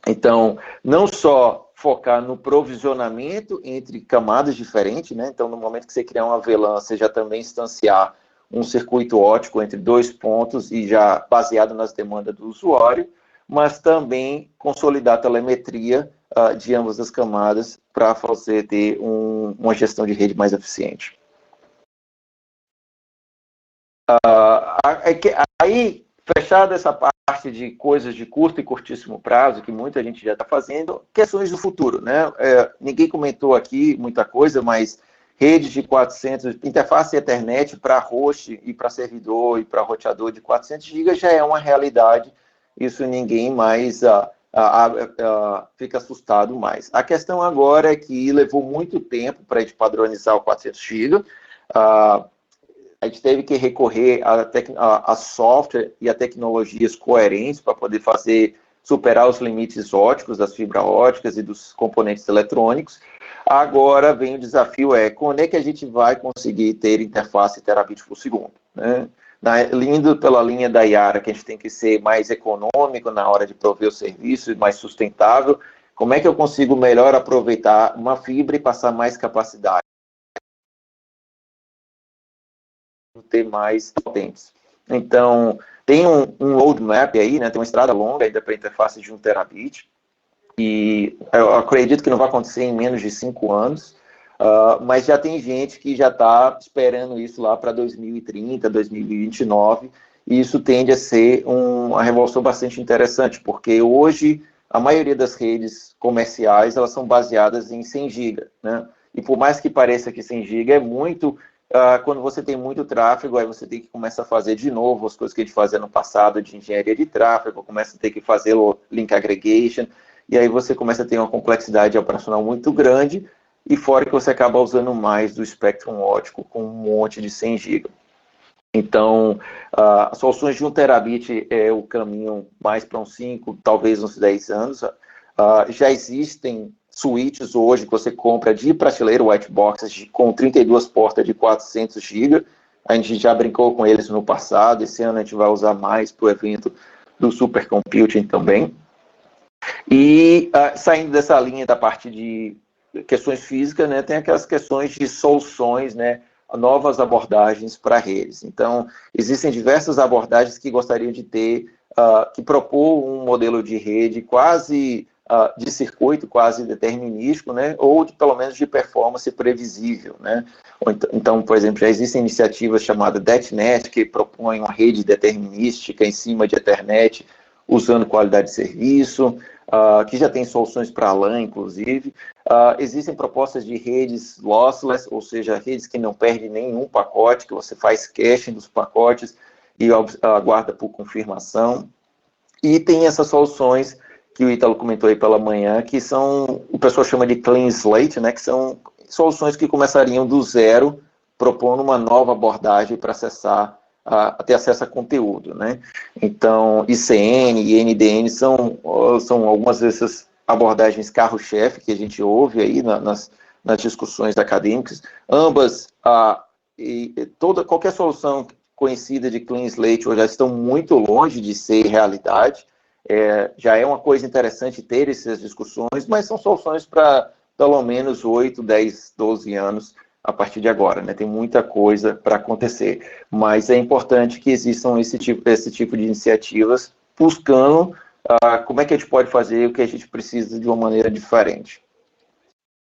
Então, não só focar no provisionamento entre camadas diferentes, né? Então, no momento que você criar uma VLAN, você já também instanciar um circuito óptico entre dois pontos e já baseado nas demandas do usuário, mas também consolidar a telemetria de ambas as camadas para você ter uma gestão de rede mais eficiente. Aí, fechada essa parte de coisas de curto e curtíssimo prazo, que muita gente já está fazendo, questões do futuro, né? Ninguém comentou aqui muita coisa, mas rede de 400, interface Ethernet para host e para servidor e para roteador de 400 GB já é uma realidade, isso ninguém mais fica assustado mais. A questão agora é que levou muito tempo para a gente padronizar o 400 GB, a gente teve que recorrer a software e a tecnologias coerentes para poder superar os limites óticos das fibras óticas e dos componentes eletrônicos. Agora vem o desafio, quando é que a gente vai conseguir ter interface terabit por segundo, né? Indo pela linha da Yara, que a gente tem que ser mais econômico na hora de prover o serviço, mais sustentável, como é que eu consigo melhor aproveitar uma fibra e passar mais capacidade? Ter mais potentes. Então, tem um roadmap aí, né, tem uma estrada longa ainda para interface de 1 terabit, e eu acredito que não vai acontecer em menos de 5 anos, mas já tem gente que já está esperando isso lá para 2030, 2029, e isso tende a ser uma revolução bastante interessante, porque hoje a maioria das redes comerciais, elas são baseadas em 100 GB, né, e por mais que pareça que 100 GB é muito, quando você tem muito tráfego, aí você tem que começar a fazer de novo as coisas que a gente fazia no passado de engenharia de tráfego, começa a ter que fazer o link aggregation, e aí você começa a ter uma complexidade operacional muito grande, e fora que você acaba usando mais do espectro óptico com um monte de 100 GB. Então, as soluções de 1 terabit é o caminho mais para uns 5, talvez uns 10 anos. Já existem switches hoje que você compra de prateleira, white boxes, com 32 portas de 400 GB. A gente já brincou com eles no passado, esse ano a gente vai usar mais para o evento do supercomputing também. E saindo dessa linha da parte de questões físicas, né, tem aquelas questões de soluções, né, novas abordagens para redes. Então, existem diversas abordagens que gostariam de ter, que propor um modelo de rede quase de circuito quase determinístico, né, ou pelo menos de performance previsível, né. Então, por exemplo, já existem iniciativas chamadas DetNet, que propõem uma rede determinística em cima de Ethernet, usando qualidade de serviço, que já tem soluções para LAN, inclusive. Existem propostas de redes lossless, ou seja, redes que não perdem nenhum pacote, que você faz caching dos pacotes e aguarda por confirmação. E tem essas soluções que o Ítalo comentou aí pela manhã, que são, o pessoal chama de clean slate, né, que são soluções que começariam do zero propondo uma nova abordagem para ter acesso a conteúdo, né? Então, ICN e NDN são algumas dessas abordagens carro-chefe que a gente ouve aí nas discussões acadêmicas. Ambas, qualquer solução conhecida de Clean Slate hoje já estão muito longe de ser realidade. Já é uma coisa interessante ter essas discussões, mas são soluções para pelo menos 8, 10, 12 anos a partir de agora, né? Tem muita coisa para acontecer, mas é importante que existam esse tipo de iniciativas buscando como é que a gente pode fazer o que a gente precisa de uma maneira diferente.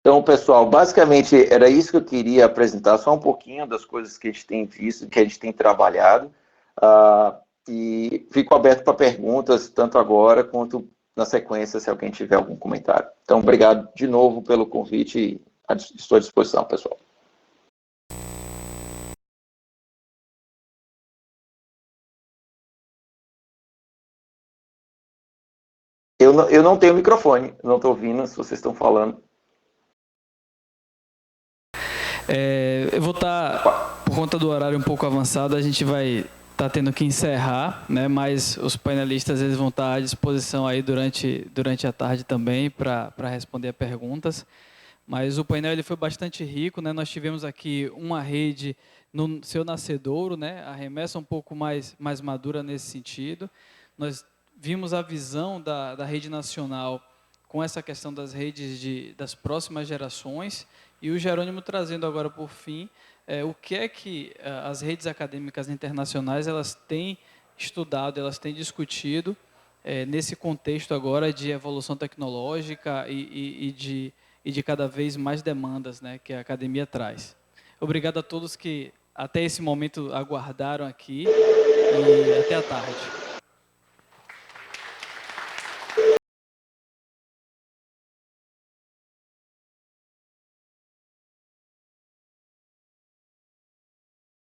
Então, pessoal, basicamente era isso que eu queria apresentar, só um pouquinho das coisas que a gente tem visto, que a gente tem trabalhado, e fico aberto para perguntas, tanto agora quanto na sequência, se alguém tiver algum comentário. Então, obrigado de novo pelo convite e estou à disposição, pessoal. Eu não tenho microfone, não estou ouvindo se vocês estão falando. Eu vou estar, por conta do horário um pouco avançado, a gente vai estar tendo que encerrar, né? Mas os panelistas eles vão estar à disposição aí durante a tarde também para responder a perguntas. Mas o painel ele foi bastante rico, né? Nós tivemos aqui uma rede no seu nascedouro, né? A remessa um pouco mais madura nesse sentido. Nós vimos a visão da rede nacional com essa questão das redes das próximas gerações, e o Jerônimo trazendo agora, por fim, o que é que as redes acadêmicas internacionais elas têm estudado, elas têm discutido nesse contexto agora de evolução tecnológica e de cada vez mais demandas, né, que a academia traz. Obrigado a todos que até esse momento aguardaram aqui, e até a tarde.